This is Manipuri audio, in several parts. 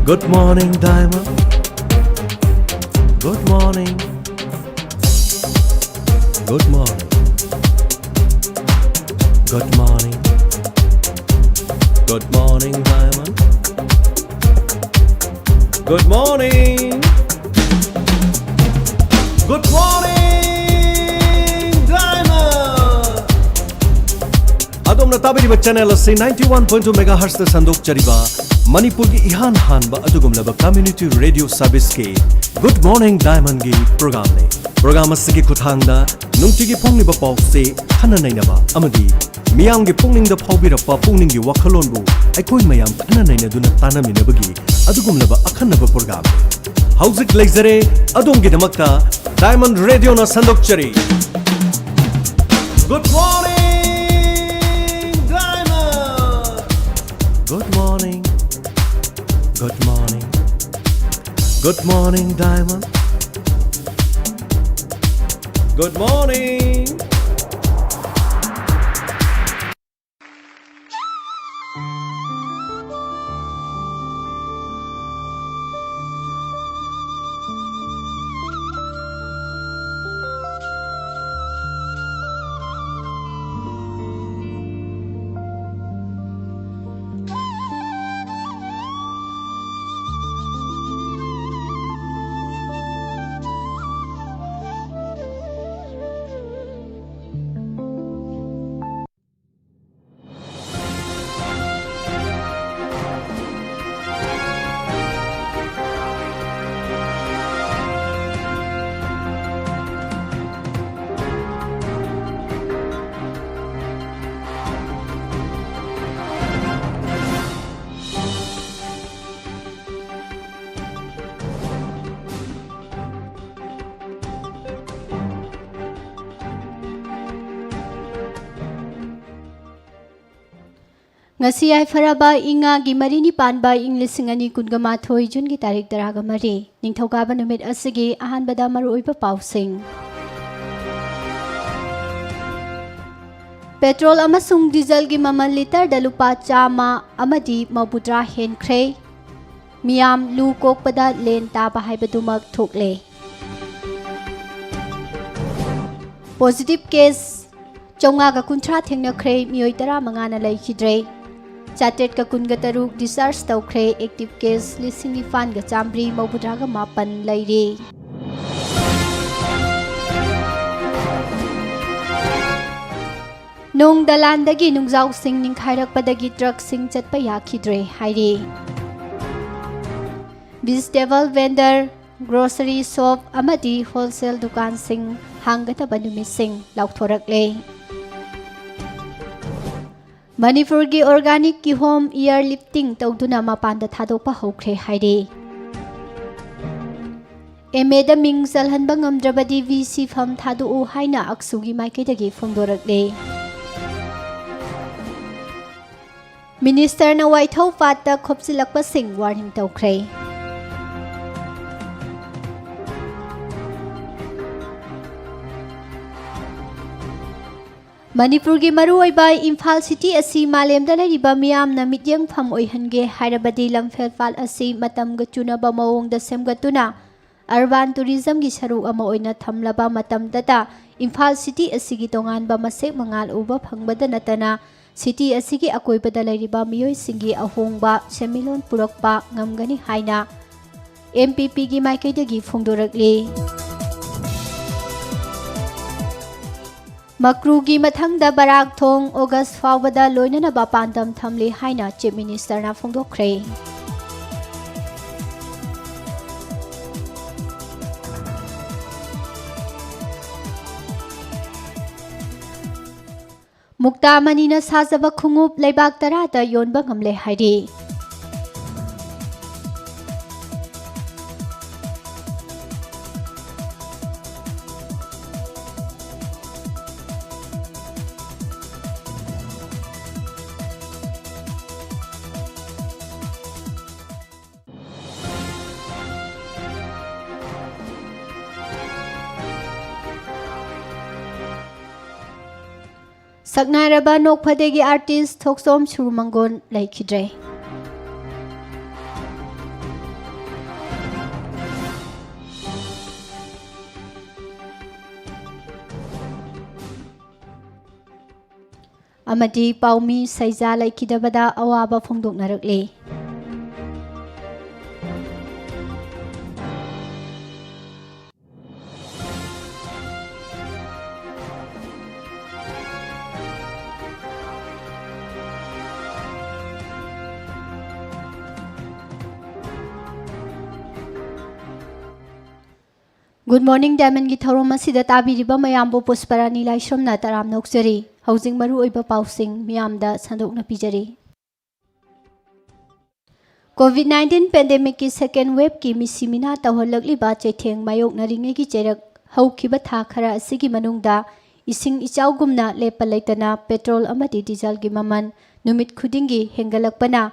Good morning, Diamond. Good morning. Good morning. Good morning. Good morning, Diamond. Good morning. Good morning, Diamond. Adom na tabiri ba channel asi 91.2 MHz ta sandok chariba Manipur ki ihan hanba adugumlaba community radio service ke Good morning, Diamond gi program ne program asigi kuthangda nungti gi phongni ba paw se khana nainaba amadi miyam gi pungning da phawbira pa pungning gi wakhalon bu aikoi mayam khana naina duna tanaminabagi adugumlaba akhanaba program hauzik lexare adom gi damakta Diamond radio na sandok chari Good morning, Diamond. Good morning. Good morning. Good morning, Diamond. Good morning. ngasi ay faraba inga gi marini panba ing lisingani kungama thoi jun gi tarik daraga mari ningthauka numit asigi ahan bada maru oiba pausing petrol amasung diesel gi mamal liter da lupa chama amadi mauputra henkhre miam lu kok pada len ta ba haibadumak thokle positive case chonga ga kunthra thengna khre mioi tara mangana lai khidre Chatet ka kun gataruk discharge tawkhre active case lising fan ga chambri mawbudra ga mapan lairi nong dalandagi nungjaw sing ningkhairak padagi truck sing chatpa yakhidre hairi vegetable vendor grocery shop amadi wholesale dukan sing hangata banumi sing laukhorakle Manipur gi organic ki home air lifting tawduna mapanda thadokpa hokre hairi MA da ming salhanba ngamdrabadi VC pham thadu o haina aksugi maikidagi phongdorakle Minister na waithau patta khopsilakpa sing warning tawkhre Manipur gi maruoiba Imphal City asi malemda lariba miyam na mityang pham oihange hairabadi lamphel fal asi matam ga chunaba mawongda semgatuna urban tourism gi saru ama oina thamlaba matam data Imphal City asi gi tongan ba masek mangal uba phangbada natana city asi gi akoibada lariba miyoi singi ahongba semilon purakpa ngamgani haina MPP gi maikaidagi phongdorakli Makrugi mathangda barak thong August fawbada loinana ba pandam thamli haina chief minister na phongdokhre Mukta manina sajaba khungup leibak tarada yonba ngamle hairi Saknaraba nokphadegi artist Thoksom Surumangon laikhidre amadi paumi saija laikidabada awaba phongdoknarakle. Good morning, Diamond gi thorom asida tabiriba mayambo pusparani laishromna taram noksari. Housing maru oiba pausing miyamda sandokna pijari. COVID-19 pandemic ki second wave ki misimina tawhalakli ba chaitheng mayok naringe gi cherak haukiba tha khara asigi manungda ising ichaugumna lepa leitana petrol amadi diesel gi maman numit khudingi hengalakpana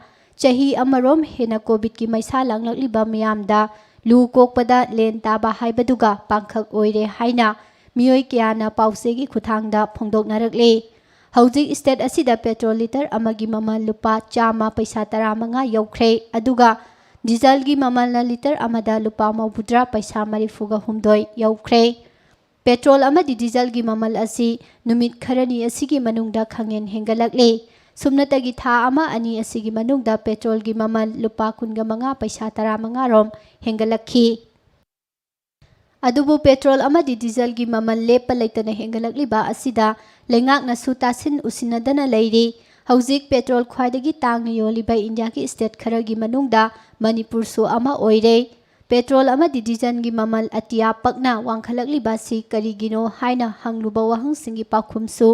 chahi amarom hena covid ki maisa langlakli ba miyamda lu kokpada len taba haibaduga pangkhak oire haina miyoi kyana pausegi khuthangda phongdoknarakle. Housing state asida petrol liter amagi mamal lupa chama paisa taramanga yaukhre aduga diesel gi mamal na liter amada lupa mabudra paisa marifuga humdoi yaukhre. Petrol amadi diesel gi mamal asi numit kharani asigi manungda khangen hengalakle. Sumnatagi tha ama ani asigi manungda petrol gi mamal lupa kunga manga paisa taramanga rom hengalakhi. Adubu petrol amadi diesel gi mamal lepa leitana hengalakli ba asida lengak na sutasin usinadana leiri. Hauzik petrol khwaidagi tangna yoliba India ki state khara gi manungda Manipur su ama oire. Petrol amadi diesel gi mamal atia pakna wangkhalakli ba si karigino haina hangluba wahang singi pakhumsu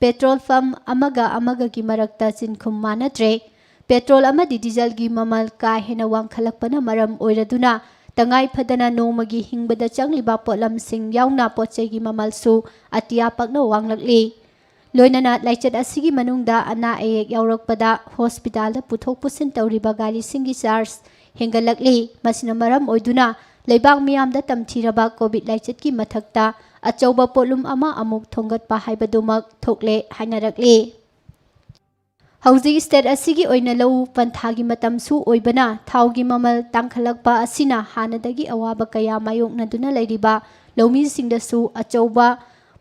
petrol pump amaga gi marakta chinkhum manatre. Petrol amadi diesel gi mamal ka hena wangkhalakpana maram oiraduna tangai phadana nomagi hingbada changliba potlam sing yauna potchai gi mamalsu atia pakna wanglakli. Loinana laichat asigi manungda ana ayek yaurakpada hospital da puthok pusin tawriba gari singi charge hengalakli. Masina maram oiduna leibak miyamda tamthiraba covid laichat ki mathakta achauba polum ama amuk thongatpa haibadumak thokle hainarakli. Housing state asigi oina lau panthagi matamsu oibana thaugi mamal tangkhalakpa asina hanadagi awaba kaya mayoknaduna leiriba laumi singdasu achauba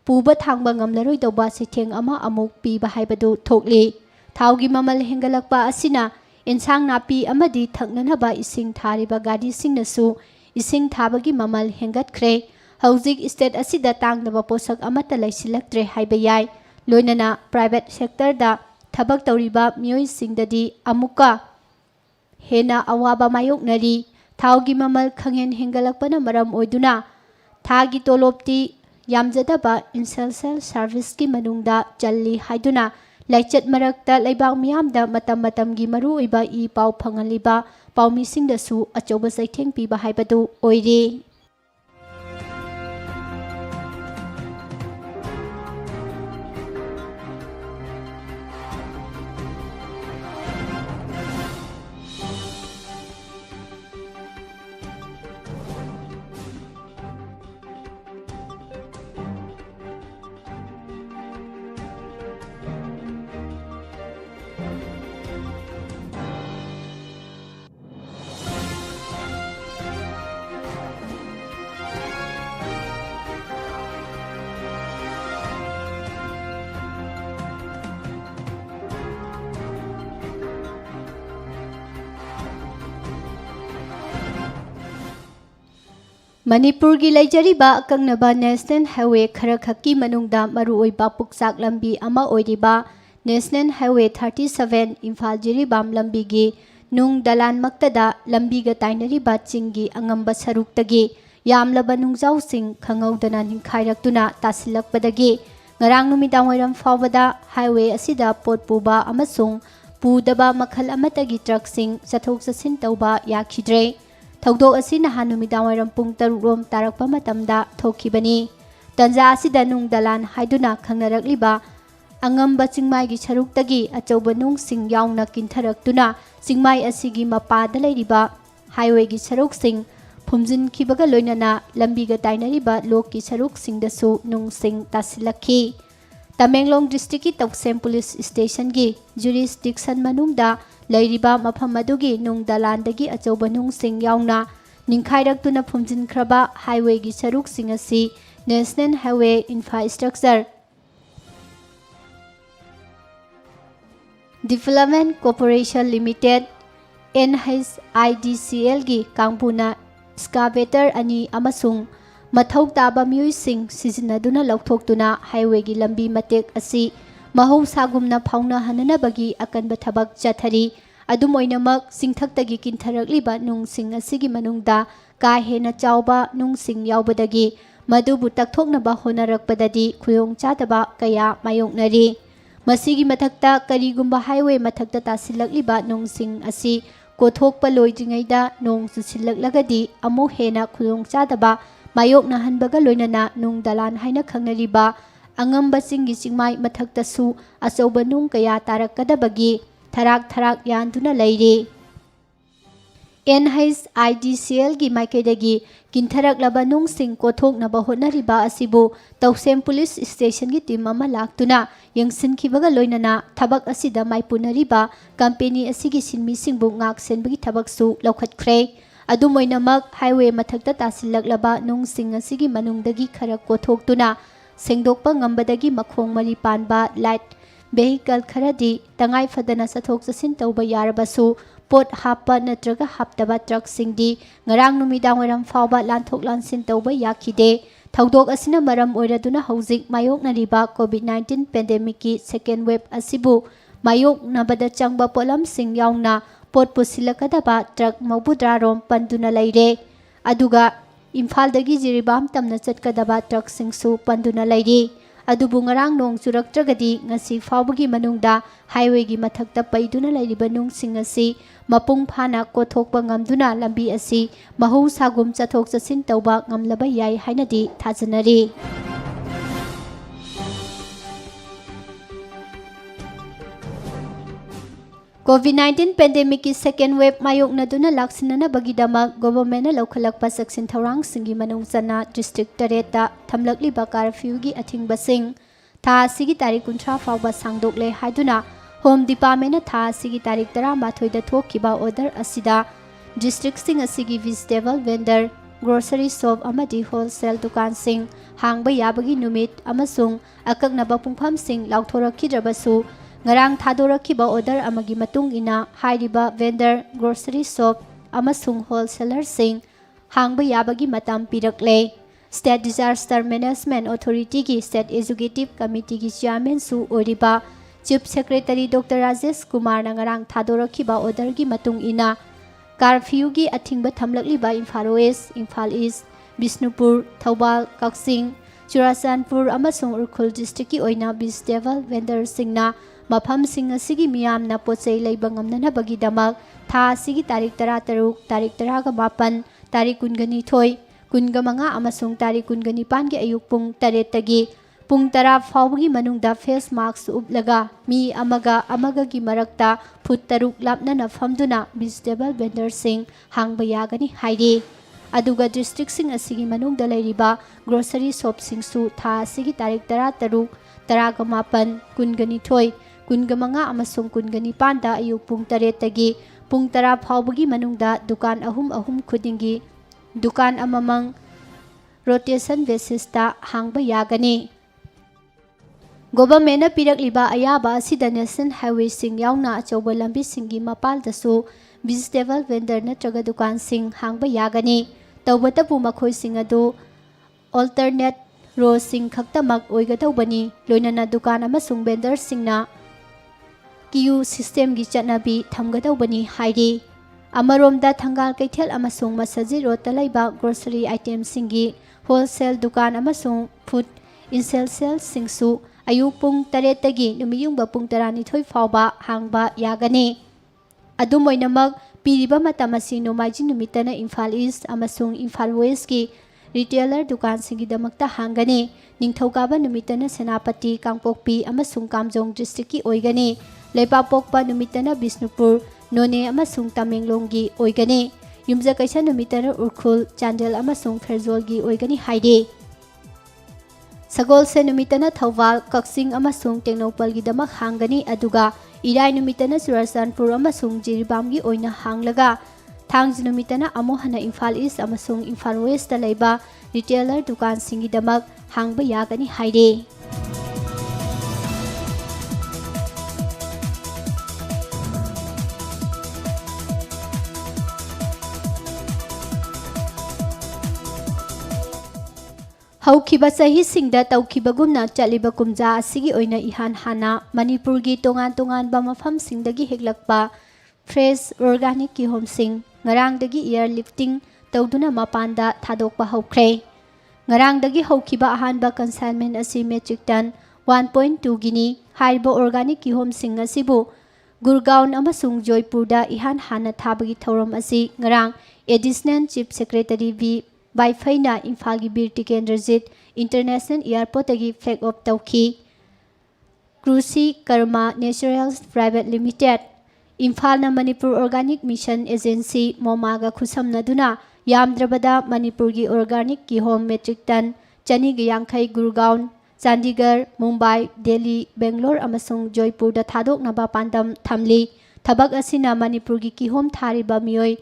puba thangba ngamlaroi doba sitheng ama amuk piba haibadu thokli. Thaugi mamal hengalakpa asina insang napi amadi thaknanaba ising thariba gadi singnasu ising thabagi mamal hengatkhre. Housing state asida tangdaba posak amata laisilaktre haiba yai. Loinana private sector da thabak tawriba miyoi singdadi amuka hena awaba mayoknari. Thaugi mamal khangen hengalakpana maram oiduna thagi tolopti yamjadaba inselcel service ki manungda challi haiduna laichat marakta leibak miyamda matam gi maru oiba I pau phangaliba paumi singdasu achoba saitheng piba haibadu oiri. Manipur gi laijariba kangnaba National Highway khara khakki manungda maru oiba puksak lambi ama oiriba National Highway 37 Imphal jiribam lambi gi nung dalan maktada lambi ga tainariba chingi angamba saruktagi yamlaba nungjaw sing khangaudana ninkhairaktuna tasilakpadagi ngarang numidang wairam fawbada highway asida pot puba amasung pudaba makhal amatagi truck sing chathok chasin tawba yakhidre. Thogdok asi nahan numidang wairam pung tarukrom tarakpa matamda thokibani. Tanja asida nung dalan haiduna khangnarakliba angamba chingmai gi charuktagi achauba nung sing yauna kintharaktuna chingmai asigi mapada leiriba highway gi charuk sing phumjin khibaga loinana lambi ga tainariba lok ki charuk singdasu nung sing tasilakhi. Tamenglong district ki Toksem police station gi jurisdiction manungda leiriba mafam adugi nung dalandagi achauba nung sing yauna ninkhairaktuna phumjin khraba highway gi charuk sing asi National Highway Infrastructure Development Corporation Limited NHIDCL gi kangpuna excavator ani amasung mathau taba miyuising sizinaduna lauthokuna highway gi lambi matek asi mahau sagumna phauna hananabagi akanba thabak chathari adum oinamak singthaktagi kintharakliba nungsing asigi manungda ka hena chawba nungsing yawbadagi madubu takthoknaba honarakpadadi khuyong chadaba kaya mayoknari masigi mathakta karigumba highway mathakta tasilakliba nungsing asi kothokpa loijingaida nong susilaklagadi amu hena khuyong chadaba mayokna hanbaga loinana nung dalan haina khangnariba angamba singi singmai mathakta su asoba nung kaya tarakadabagi tharak yanduna leiri NHIDCL gi maikaidagi kintharak nung sing kothok na bahonariba asibu Tausem Police Station gi team ama laktuna yangsin khibaga loinana thabak asida maipunariba company asigi sinmi singbu ngak senbagi thabak su laukhatkhre adumoinamak highway mathakta tasilaklaba nung sing asigi manungdagi khara kothok sengdokpa ngambadagi makhong mari panba light vehicle kharadi tangai fadana sathok chasin tauba yarabasu pot hapa natraga haptaba truck singdi ngarang numidang waram fawba lanthok lansin tauba yakhide thaudok asina maram oiraduna hauzik mayok nariba COVID-19 pandemic ki second wave asibu mayok nabada changba polam sing yauna pot pusilakadaba truck maubudra rom panduna leire aduga Imphal dagi jiribam tamna chatkadaba truck singsu panduna leiri adubu ngarang nong churaktragadi ngasi fawbagi manungda highway gi mathakta paiduna leiriba nung sing asi mapung phana kothokpa ngamduna lambi asi mahau sagum chathok chasin tauba ngamlaba yai hainadi thajanari COVID-19 pandemic ki second wave mayok na duna laksinana bagidama government na laukhalakpa saksin thorang singi manung sana district tareta thamlakli ba curfew gi athingba sing tha sigi tarik 19 fawba sangdokle haiduna home department na tha sigi tarik 12 da thokkiba order asida district sing asigi vegetable vendor grocery shop amadi wholesale dukan sing hangba yabagi numit amasung akaknaba pungpham sing lauthorakhidrabasu ngarang thadorakhiba order amagi matung ina hairiba vendor grocery shop amasung wholesaler sing hangba yabagi matam pirakle state disaster management authority gi state executive committee gi chairman su oriba chief secretary dr rajesh kumar na ngarang thadorakhiba order gi matung ina curfew gi athingba thamlakliba imphal west imphal east bisnupur thobal kaksing churachandpur amasung urkhul district ki oina vegetable vendor singna mafam sing asigi miyamna pochei leiba ngamnana bagidamak tha asigi tarik 13 tarik 18 tarik 19 15 amasung tarik 19 gi ayuk pung 8 tagi pung 10 fawgi manungda face mask uplaga mi amaga gi marakta phut taruk lapnana famduna vegetable vendor sing hangba yagani hairi aduga district sing asigi manungda leiriba grocery shop sing su tha asigi tarik 13 18 19 kungamanga amasung kungani panda ayu pung 8 tagi pung 10 fawbagi manungda dukan ahum khudingi dukan amamang rotation basis ta hangba yagani government na pirakliba ayaba asida national highway sing yauna achoba lambi singi mapal dasu vegetable vendor na traga dukan sing hangba yagani tawbata pu makhoi sing adu alternate row sing khaktamak oigatawbani loinana dukan amasung vendor singna queue system gi chanabi thamgadawbani hairi amaromda thangal kaithel amasung masaji road ta laiba grocery item singi wholesale dukan amasung food essential singsu ayupung 8 tagi numiyungba pung 12 fawba hangba yagani adumoinamak piriba matamasi nomaiji numitana imphal east amasung imphal west ki retailer dukan singi damakta hangani ningthokaba numitana senapati kangpokpi amasung kamjong district ki oigani leipapokpa numitana bisnupur none amasung tamenglonggi oigani yumja kaisa numitana urkhul chandel amasung ferjolgi oigani haide sagol se numitana thawal kaksing amasung teknopal gi damak hangani aduga irai numitana surachandpur amasung jiribam gi oina hanglaga thangji numitana amohana imphal east amasung imphal west ta leiba retailer dukan singi damak hangba yagani haide ꯍꯧꯈꯤꯕ ꯆꯍꯤꯁꯤꯡꯗ ꯇꯧꯈꯤꯕꯒꯨꯝꯅ ꯆꯠꯂꯤꯕ ꯀꯨꯝꯖꯥ ꯑꯁꯤꯒꯤ ꯑꯣꯏꯅ ꯏꯍꯥꯟ ꯍꯥꯟꯅ ꯃꯅꯤꯄꯨꯔꯒꯤ ꯇꯣꯉꯥꯟ ꯇꯣꯉꯥꯟꯕ ꯃꯐꯝꯁꯤꯡꯗꯒꯤ ꯍꯦꯛꯂꯛꯄ ꯐ꯭ꯔꯦꯁ ꯑꯣꯔꯒꯥꯅꯤꯛ ꯀꯤꯍꯣꯝꯁꯤꯡ ꯉꯔꯥꯡꯗꯒꯤ ꯏꯌꯔ ꯂꯤꯐꯇꯤꯡ ꯇꯧꯗꯨꯅ ꯃꯄꯥꯟꯗ ꯊꯥꯗꯣꯛꯄ ꯍꯧꯈ꯭ꯔꯦ꯫ ꯉꯔꯥꯡꯗꯒꯤ ꯍꯧꯈꯤꯕ ꯑꯍꯥꯟꯕ ꯀꯟꯁꯥꯏꯟꯃꯦꯟ ꯑꯁꯤ ꯃꯦꯇ꯭ꯔꯤꯛ ꯇꯟ 1.2ꯒꯤꯅꯤ꯫ ꯍꯥꯏꯔꯤꯕ ꯑꯣꯔꯒꯥꯅꯤꯛ ꯀꯤꯍꯣꯝꯁꯤꯡ ꯑꯁꯤꯕꯨ ꯒꯨꯔꯒꯥꯎꯟ ꯑꯃꯁꯨꯡ ꯖꯣꯏꯄꯨꯔꯗ ꯏꯍꯥꯟ ꯍꯥꯟꯅ ꯊꯥꯕꯒꯤ ꯊꯧꯔꯝ ꯑꯁꯤ ꯉꯔꯥꯡ ꯑꯦꯗꯤꯁꯅꯦꯜ ꯆꯤꯐ ꯁꯦꯀ꯭ꯔꯦꯇꯔꯤ ꯕꯤ ꯕꯥꯏꯐꯩꯅ ꯏꯝꯐꯥꯜꯒꯤ ꯕꯤꯔ ꯇꯤꯀꯦꯟꯗ꯭ꯔꯖꯤꯠ ꯏꯟꯇꯔꯅꯦꯁꯅꯦꯜ ꯑꯦꯌꯔꯄꯣꯔꯠꯇꯒꯤ ꯐ꯭ꯂꯦꯛ ꯑꯣꯐ ꯇꯧꯈꯤ꯫ Krushi Karma naturals private limited, ꯏꯝꯐꯥꯜꯅ ꯃꯅꯤꯄꯨꯔ ꯑꯣꯔꯒꯥꯅꯤꯛ ꯃꯤꯁꯟ ꯑꯦꯖꯦꯟꯁꯤ ꯃꯣꯃꯥꯒ ꯈꯨꯠꯁꯝꯅꯗꯨꯅ ꯌꯥꯝꯗ꯭ꯔꯕꯗ ꯃꯅꯤꯄꯨꯔꯒꯤ ꯑꯣꯔꯒꯥꯅꯤꯛ ꯀꯤꯍꯣꯝ ꯃꯦꯇ꯭ꯔꯤꯛ ꯇꯟ 250 ꯒꯨꯔꯒꯥꯎꯟ, ꯆꯥꯟꯗꯤꯒꯔ, ꯃꯨꯝꯕꯥꯏ, ꯗꯦꯜꯂꯤ, ꯕꯦꯡꯒ꯭ꯂꯣꯔ ꯑꯃꯁꯨꯡ ꯖꯣꯏꯄꯨꯔꯗ ꯊꯥꯗꯣꯛꯅꯕ ꯄꯥꯟꯗꯝ ꯊꯝꯂꯤ꯫ ꯊꯕꯛ ꯑꯁꯤꯅ ꯃꯅꯤꯄꯨꯔꯒꯤ ꯀꯤꯍꯣꯝ ꯊꯥꯔꯤꯕ ꯃꯤꯑꯣꯏ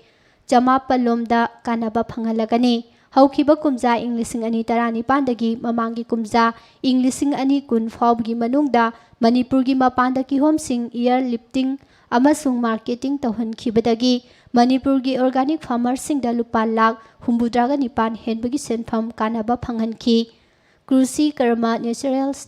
400 ꯂꯣꯝꯗ ꯀꯥꯟꯅꯕ ꯐꯪꯍꯜꯂꯒꯅꯤ꯫ ꯍꯧꯈꯤꯕ ꯀꯨꯝꯖꯥ ꯏꯪ 2019ꯗꯒꯤ ꯃꯃꯥꯡꯒꯤ ꯀꯨꯝꯖꯥ ꯏꯪ 2020 ꯐꯥꯎꯕꯒꯤ ꯃꯅꯨꯡꯗ ꯃꯅꯤꯄꯨꯔꯒꯤ ꯃꯄꯥꯟꯗ ꯀꯤꯍꯣꯝꯁꯤꯡ ꯏꯌꯔ ꯂꯤꯐꯇꯤꯡ ꯑꯃꯁꯨꯡ ꯃꯥꯔꯀꯦꯇꯤꯡ ꯇꯧꯍꯟꯈꯤꯕꯗꯒꯤ ꯃꯅꯤꯄꯨꯔꯒꯤ ꯑꯣꯔꯒꯥꯅꯤꯛ ꯐꯥꯔꯃꯔꯁꯤꯡꯗ ꯂꯨꯄꯥ ꯂꯥꯈ 79 ꯍꯦꯟꯕꯒꯤ ꯁꯦꯟꯐꯝ ꯀꯥꯟꯅꯕ ꯐꯪꯍꯟꯈꯤ꯫ ꯀ꯭ꯔꯨꯁꯤ Karma naturals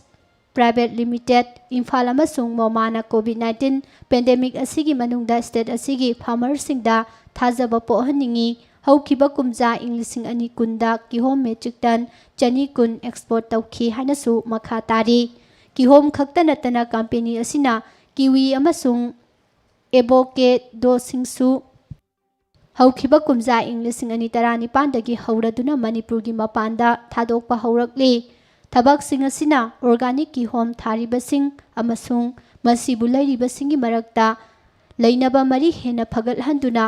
private limited, Imphal ꯑꯃꯁꯨꯡ ꯃꯣꯃꯥꯅ ꯀꯣꯚꯤꯗ-19 ꯄꯦꯟꯗꯦꯃꯤꯛ ꯑꯁꯤꯒꯤ ꯃꯅꯨꯡꯗ ꯁ꯭ꯇꯦꯠ ꯑꯁꯤꯒꯤ ꯐꯥꯔꯃꯔꯁꯤꯡꯗ ꯊꯥꯖꯕ ꯄꯣꯛꯍꯟꯅꯤꯡꯉꯤ꯫ ꯍꯧꯈꯤꯕ ꯀꯨꯝꯖꯥ ꯏꯪ 2020ꯗ ꯀꯤꯍꯣꯝ ꯃꯦꯇ꯭ꯔꯤꯛ ꯇꯟ 200 ꯑꯦꯛꯁꯄꯣꯔꯠ ꯇꯧꯈꯤ ꯍꯥꯏꯅꯁꯨ ꯃꯈꯥ ꯇꯥꯔꯤ꯫ ꯀꯤꯍꯣꯝ ꯈꯛꯇ ꯅꯠꯇꯅ ꯀꯝꯄꯦꯅꯤ ꯑꯁꯤꯅ ꯀꯤꯋꯤ ꯑꯃꯁꯨꯡ ꯑꯦꯚꯣꯀꯦꯗꯣꯁꯤꯡꯁꯨ ꯍꯧꯈꯤꯕ ꯀꯨꯝꯖꯥ ꯏꯪ 2019ꯗꯒꯤ ꯍꯧꯔꯗꯨꯅ ꯃꯅꯤꯄꯨꯔꯒꯤ ꯃꯄꯥꯟꯗ ꯊꯥꯗꯣꯛꯄ ꯍꯧꯔꯛꯂꯤ꯫ ꯊꯕꯛꯁꯤꯡ ꯑꯁꯤꯅ ꯑꯣꯔꯒꯥꯅꯤꯛ ꯀꯤꯍꯣꯝ ꯊꯥꯔꯤꯕꯁꯤꯡ ꯑꯃꯁꯨꯡ ꯃꯁꯤꯕꯨ ꯂꯩꯔꯤꯕꯁꯤꯡꯒꯤ ꯃꯔꯛꯇ ꯂꯩꯅꯕ ꯃꯔꯤ ꯍꯦꯟꯅ ꯐꯒꯠꯍꯟꯗꯨꯅ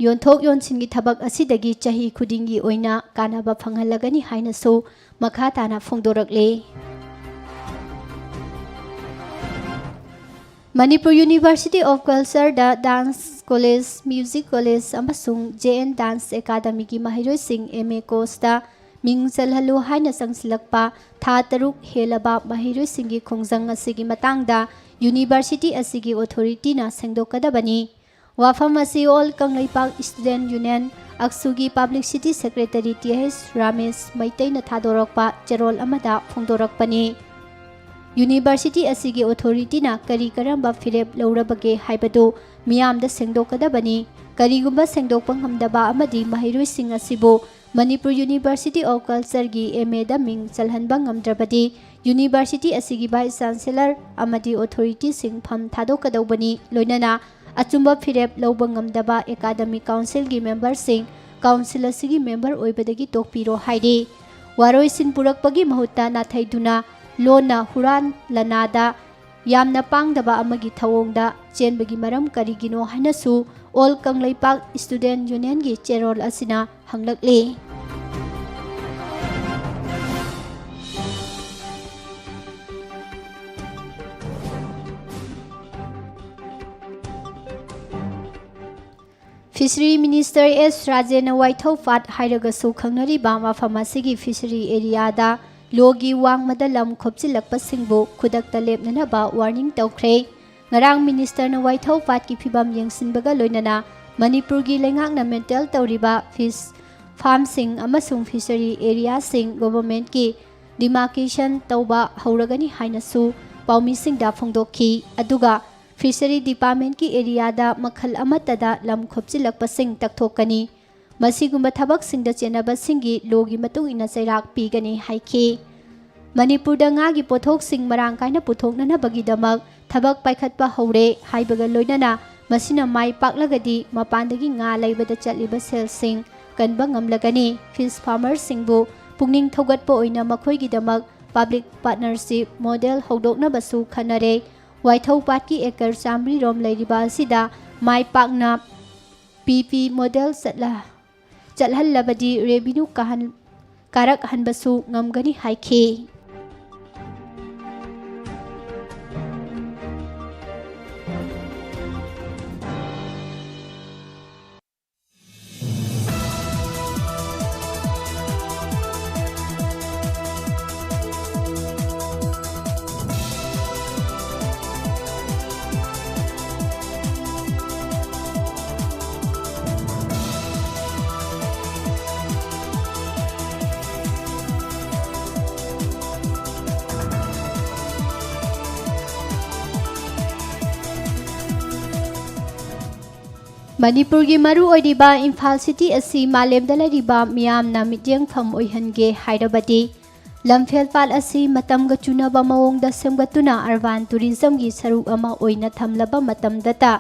ꯌꯣꯟꯊꯣꯛ ꯌꯣꯟꯁꯤꯟꯒꯤ ꯊꯕꯛ ꯑꯁꯤꯗꯒꯤ ꯆꯍꯤ ꯈꯨꯗꯤꯡꯒꯤ ꯑꯣꯏꯅ ꯀꯥꯟꯅꯕ ꯐꯪꯍꯜꯂꯒꯅꯤ ꯍꯥꯏꯅꯁꯨ ꯃꯈꯥ ꯇꯥꯅ ꯐꯣꯡꯗꯣꯔꯛꯂꯤ꯫ ꯃꯅꯤꯄꯨꯔ ꯌꯨꯅꯤꯚꯔꯁꯤꯇꯤ ꯑꯣꯐ ꯀꯜꯆꯔꯗ ꯗꯥꯟꯁ ꯀꯣꯂꯦꯖ, ꯃ꯭ꯌꯨꯖꯤꯛ ꯀꯣꯂꯦꯖ ꯑꯃꯁꯨꯡ ꯖꯦ.ꯑꯦꯟ. Dance ꯑꯦꯀꯥꯗꯃꯤꯒꯤ ꯃꯍꯩꯔꯣꯏꯁꯤꯡ M.A. ꯀꯣꯔꯁꯇ ꯃꯤꯡ ꯆꯜꯍꯜꯂꯨ ꯍꯥꯏꯅ ꯆꯪꯁꯤꯜꯂꯛꯄ ꯊꯥ 3 ꯍꯦꯜꯂꯕ ꯃꯍꯩꯔꯣꯏꯁꯤꯡꯒꯤ ꯈꯣꯡꯖꯪ ꯑꯁꯤꯒꯤ ꯃꯇꯥꯡꯗ ꯌꯨꯅꯤꯚꯔꯁꯤꯇꯤ ꯑꯁꯤꯒꯤ ꯑꯣꯊꯣꯔꯤꯇꯤꯅ ꯁꯦꯡꯗꯣꯛꯀꯗꯕꯅꯤ꯫ ꯋꯥꯐꯝ ꯑꯁꯤ ꯑꯣꯜ ꯀꯪꯂꯩꯄꯥꯛ ꯁ꯭ꯇꯨꯗꯦꯟꯠ ꯌꯨꯅꯤꯌꯟ ꯑꯛꯁꯨꯒꯤ ꯄꯕ꯭ꯂꯤꯁꯤꯇꯤ ꯁꯦꯀ꯭ꯔꯦꯇꯔꯤ T.H. ꯔꯥꯃꯦꯁ ꯃꯩꯇꯩꯅ ꯊꯥꯗꯣꯔꯛꯄ ꯆꯦꯔꯣꯜ ꯑꯃꯗ ꯐꯣꯡꯗꯣꯔꯛꯄꯅꯤ꯫ ꯌꯨꯅꯤꯚꯔꯁꯤꯇꯤ ꯑꯁꯤꯒꯤ ꯑꯣꯊꯣꯔꯤꯇꯤꯅ ꯀꯔꯤ ꯀꯔꯝꯕ ꯐꯤꯔꯦꯞ ꯂꯧꯔꯕꯒꯦ ꯍꯥꯏꯕꯗꯨ ꯃꯤꯌꯥꯝꯗ ꯁꯦꯡꯗꯣꯛꯀꯗꯕꯅꯤ꯫ ꯀꯔꯤꯒꯨꯝꯕ ꯁꯦꯡꯗꯣꯛꯄ ꯉꯝꯗꯕ ꯑꯃꯗꯤ ꯃꯍꯩꯔꯣꯏꯁꯤꯡ ꯑꯁꯤꯕꯨ ꯃꯅꯤꯄꯨꯔ ꯌꯨꯅꯤꯚꯔꯁꯤꯇꯤ ꯑꯣꯐ ꯀꯜꯆꯔꯒꯤ M.A.ꯗ ꯃꯤꯡ ꯆꯜꯍꯟꯕ ꯉꯝꯗ꯭ꯔꯕꯗꯤ ꯌꯨꯅꯤꯚꯔꯁꯤꯇꯤ ꯑꯁꯤꯒꯤ ꯚꯥꯏꯁ ꯆꯥꯟꯁꯦꯂꯔ ꯑꯃꯗꯤ ꯑꯣꯊꯣꯔꯤꯇꯤꯁꯤꯡ ꯐꯝ ꯊꯥꯗꯣꯛꯀꯗꯧꯕꯅꯤ꯫ ꯂꯣꯏꯅꯅ ꯑꯆꯨꯝꯕ ꯐꯤꯔꯦꯞ ꯂꯧꯕ ꯉꯝꯗꯕ ꯑꯦꯀꯥꯗꯃꯤꯛ ꯀꯥꯎꯟꯁꯤꯜꯒꯤ ꯃꯦꯝꯕꯔꯁꯤꯡ ꯀꯥꯎꯟꯁꯤꯜ ꯑꯁꯤꯒꯤ ꯃꯦꯝꯕꯔ ꯑꯣꯏꯕꯗꯒꯤ ꯇꯣꯛꯄꯤꯔꯣ ꯍꯥꯏꯔꯤ꯫ ꯋꯥꯔꯣꯏꯁꯤꯟ ꯄꯨꯔꯛꯄꯒꯤ ꯃꯍꯨꯠꯇ ꯅꯥꯊꯩꯗꯨꯅ ꯂꯣꯟꯅ ꯍꯨꯔꯥꯟ ꯂꯅꯥꯗ ꯌꯥꯝꯅ ꯄꯥꯡꯗꯕ ꯑꯃꯒꯤ ꯊꯧꯑꯣꯡꯗ ꯆꯦꯟꯕꯒꯤ ꯃꯔꯝ ꯀꯔꯤꯒꯤꯅꯣ ꯍꯥꯏꯅꯁꯨ ꯑꯣꯜ ꯀꯪꯂꯩꯄꯥꯛ ꯁ꯭ꯇꯨꯗꯦꯟꯠ ꯌꯨꯅꯤꯌꯟꯒꯤ ꯆꯦꯔꯣꯜ ꯑꯁꯤꯅ ꯍꯪꯂꯛꯂꯤ꯫ Fishery minister S. ꯔꯥꯖꯦꯅ ꯋꯥꯏꯊꯧ ꯄꯥꯠ ꯍꯥꯏꯔꯒꯁꯨ ꯈꯪꯅꯔꯤꯕ ꯃꯐꯝ ꯑꯁꯤꯒꯤ ꯐꯤꯁꯔꯤ ꯑꯦꯔꯤꯌꯥꯗ ꯂꯣꯒꯤ ꯋꯥꯡꯃꯗ ꯂꯝ ꯈꯣꯞꯆꯤꯜꯂꯛꯄꯁꯤꯡꯕꯨ ꯈꯨꯗꯛꯇ ꯂꯦꯞꯅꯅꯕ ꯋꯥꯔꯅꯤꯡ ꯇꯧꯈ꯭ꯔꯦ꯫ ꯉꯔꯥꯡ ꯃꯤꯅꯤꯁꯇꯔꯅ ꯋꯥꯏꯊꯧ ꯄꯥꯠꯀꯤ ꯐꯤꯚꯝ ꯌꯦꯡꯁꯤꯟꯕꯒ ꯂꯣꯏꯅꯅ ꯃꯅꯤꯄꯨꯔꯒꯤ ꯂꯩꯉꯥꯛꯅ ꯃꯦꯟꯇꯦꯟ ꯇꯧꯔꯤꯕ ꯐꯤꯁ ꯐꯥꯔꯝꯁꯤꯡ ꯑꯃꯁꯨꯡ ꯐꯤꯁꯔꯤ ꯑꯦꯔꯤꯌꯥꯁꯤꯡ ꯒꯣꯚꯔꯟꯃꯦꯟꯠꯀꯤ ꯗꯤꯃꯥꯔꯀꯦꯁꯟ ꯇꯧꯕ ꯍꯧꯔꯒꯅꯤ ꯍꯥꯏꯅꯁꯨ ꯄꯥꯎꯃꯤꯁꯤꯡꯗ ꯐꯣꯡꯗꯣꯛꯈꯤ꯫ ꯑꯗꯨꯒ ꯐꯤꯁꯔꯤ ꯗꯤꯄꯥꯔꯠꯃꯦꯟꯠꯀꯤ ꯑꯦꯔꯤꯌꯥꯗ ꯃꯈꯜ ꯑꯃꯠꯇꯗ ꯂꯝ ꯈꯣꯞꯆꯤꯜꯂꯛꯄꯁꯤꯡ ꯇꯛꯊꯣꯛꯀꯅꯤ꯫ ꯃꯁꯤꯒꯨꯝꯕ ꯊꯕꯛꯁꯤꯡꯗ ꯆꯦꯟꯅꯕꯁꯤꯡꯒꯤ ꯂꯣꯒꯤ ꯃꯇꯨꯡ ꯏꯟꯅ ꯆꯩꯔꯥꯛ ꯄꯤꯒꯅꯤ ꯍꯥꯏꯈꯤ꯫ ꯃꯅꯤꯄꯨꯔꯗ ꯉꯥꯒꯤ ꯄꯣꯠꯊꯣꯛꯁꯤꯡ ꯃꯔꯥꯡ ꯀꯥꯏꯅ ꯄꯨꯊꯣꯛꯅꯅꯕꯒꯤꯗꯃꯛ ꯊꯕꯛ ꯄꯥꯏꯈꯠꯄ ꯍꯧꯔꯦ ꯍꯥꯏꯕꯒ ꯂꯣꯏꯅꯅ ꯃꯁꯤꯅ ꯃꯥꯏ ꯄꯥꯛꯂꯒꯗꯤ ꯃꯄꯥꯟꯗꯒꯤ ꯉꯥ ꯂꯩꯕꯗ ꯆꯠꯂꯤꯕ ꯁꯦꯜꯁꯤꯡ ꯀꯟꯕ ꯉꯝꯂꯒꯅꯤ꯫ ꯐꯤꯁ ꯐꯥꯔꯃꯔꯁꯤꯡꯕꯨ ꯄꯨꯛꯅꯤꯡ ꯊꯧꯒꯠꯄ ꯑꯣꯏꯅ ꯃꯈꯣꯏꯒꯤꯗꯃꯛ ꯄꯕ꯭ꯂꯤꯛ ꯄꯥꯔꯠꯅꯔꯁꯤꯞ ꯃꯣꯗꯦꯜ ꯍꯧꯗꯣꯛꯅꯕꯁꯨ ꯈꯟꯅꯔꯦ꯫ ꯋꯥꯏꯊꯧ ꯄꯥꯠꯀꯤ ꯑꯦꯀꯔ 100 ꯔꯣꯝ ꯂꯩꯔꯤꯕ ꯑꯁꯤꯗ ꯃꯥꯏ ꯄꯥꯛꯅ PP ꯃꯣꯗꯦꯜ ꯆꯠꯍꯜꯂꯕꯗꯤ ꯔꯦꯚꯤꯅ꯭ꯌꯨ ꯀꯥꯔꯛꯍꯟꯕꯁꯨ ꯉꯝꯒꯅꯤ ꯍꯥꯏꯈꯤ꯫ ꯃꯅꯤꯄꯨꯔꯒꯤ ꯃꯔꯨ ꯑꯣꯏꯔꯤꯕ ꯏꯝꯐꯥꯜ ꯁꯤꯇꯤ ꯑꯁꯤ ꯃꯥꯂꯦꯝꯗ ꯂꯩꯔꯤꯕ ꯃꯤꯌꯥꯝꯅ ꯃꯤꯠꯌꯦꯡꯐꯝ ꯑꯣꯏꯍꯟꯒꯦ ꯍꯥꯏꯔꯕꯗꯤ ꯂꯝꯐꯦꯜꯄꯥꯠ ꯑꯁꯤ ꯃꯇꯝꯒ ꯆꯨꯅꯕ ꯃꯑꯣꯡꯗ ꯁꯦꯝꯒꯠꯇꯨꯅ ꯑꯔꯕꯥꯟ ꯇꯨꯔꯤꯖꯝꯒꯤ ꯁꯔꯨꯛ ꯑꯃ ꯑꯣꯏꯅ ꯊꯝꯂꯕ ꯃꯇꯝꯗꯇ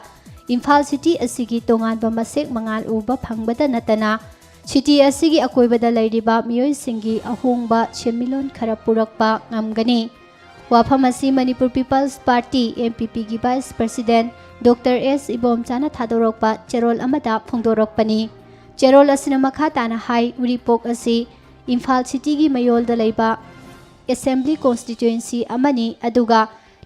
ꯏꯝꯐꯥꯜ ꯁꯤꯇꯤ ꯑꯁꯤꯒꯤ ꯇꯣꯉꯥꯟꯕ ꯃꯁꯦꯛ ꯃꯉꯥꯜ ꯎꯕ ꯐꯪꯕꯇ ꯅꯠꯇꯅ ꯁꯤꯇꯤ ꯑꯁꯤꯒꯤ ꯑꯀꯣꯏꯕꯗ ꯂꯩꯔꯤꯕ ꯃꯤꯑꯣꯏꯁꯤꯡꯒꯤ ꯑꯍꯣꯡꯕ ꯁꯦꯟꯃꯤꯠꯂꯣꯟ ꯈꯔ ꯄꯨꯔꯛꯄ ꯉꯝꯒꯅꯤ꯫ ꯋꯥꯐꯝ ꯑꯁꯤ ꯃꯅꯤꯄꯨꯔ ꯄꯤꯄꯜꯁ ꯄꯥꯔꯇꯤ MPPꯒꯤ ꯚꯥꯏꯁ ꯄ꯭ꯔꯁꯤꯗꯦꯟꯠ ꯗꯣꯛꯇꯔ ꯑꯦꯁ ꯏꯕꯣꯝꯆꯥꯅ ꯊꯥꯗꯣꯔꯛꯄ ꯆꯦꯔꯣꯜ ꯑꯃꯗ ꯐꯣꯡꯗꯣꯔꯛꯄꯅꯤ꯫ ꯆꯦꯔꯣꯜ ꯑꯁꯤꯅ ꯃꯈꯥ ꯇꯥꯅ ꯍꯥꯏ ꯎꯔꯤꯄꯣꯛ ꯑꯁꯤ ꯏꯝꯐꯥꯜ ꯁꯤꯇꯤꯒꯤ ꯃꯌꯣꯜꯗ ꯂꯩꯕ ꯑꯦꯁꯦꯝꯕ꯭ꯂꯤ ꯀꯣꯟꯁꯇꯤꯇ꯭ꯌꯨꯑꯦꯟꯁꯤ ꯑꯃꯅꯤ ꯑꯗꯨꯒ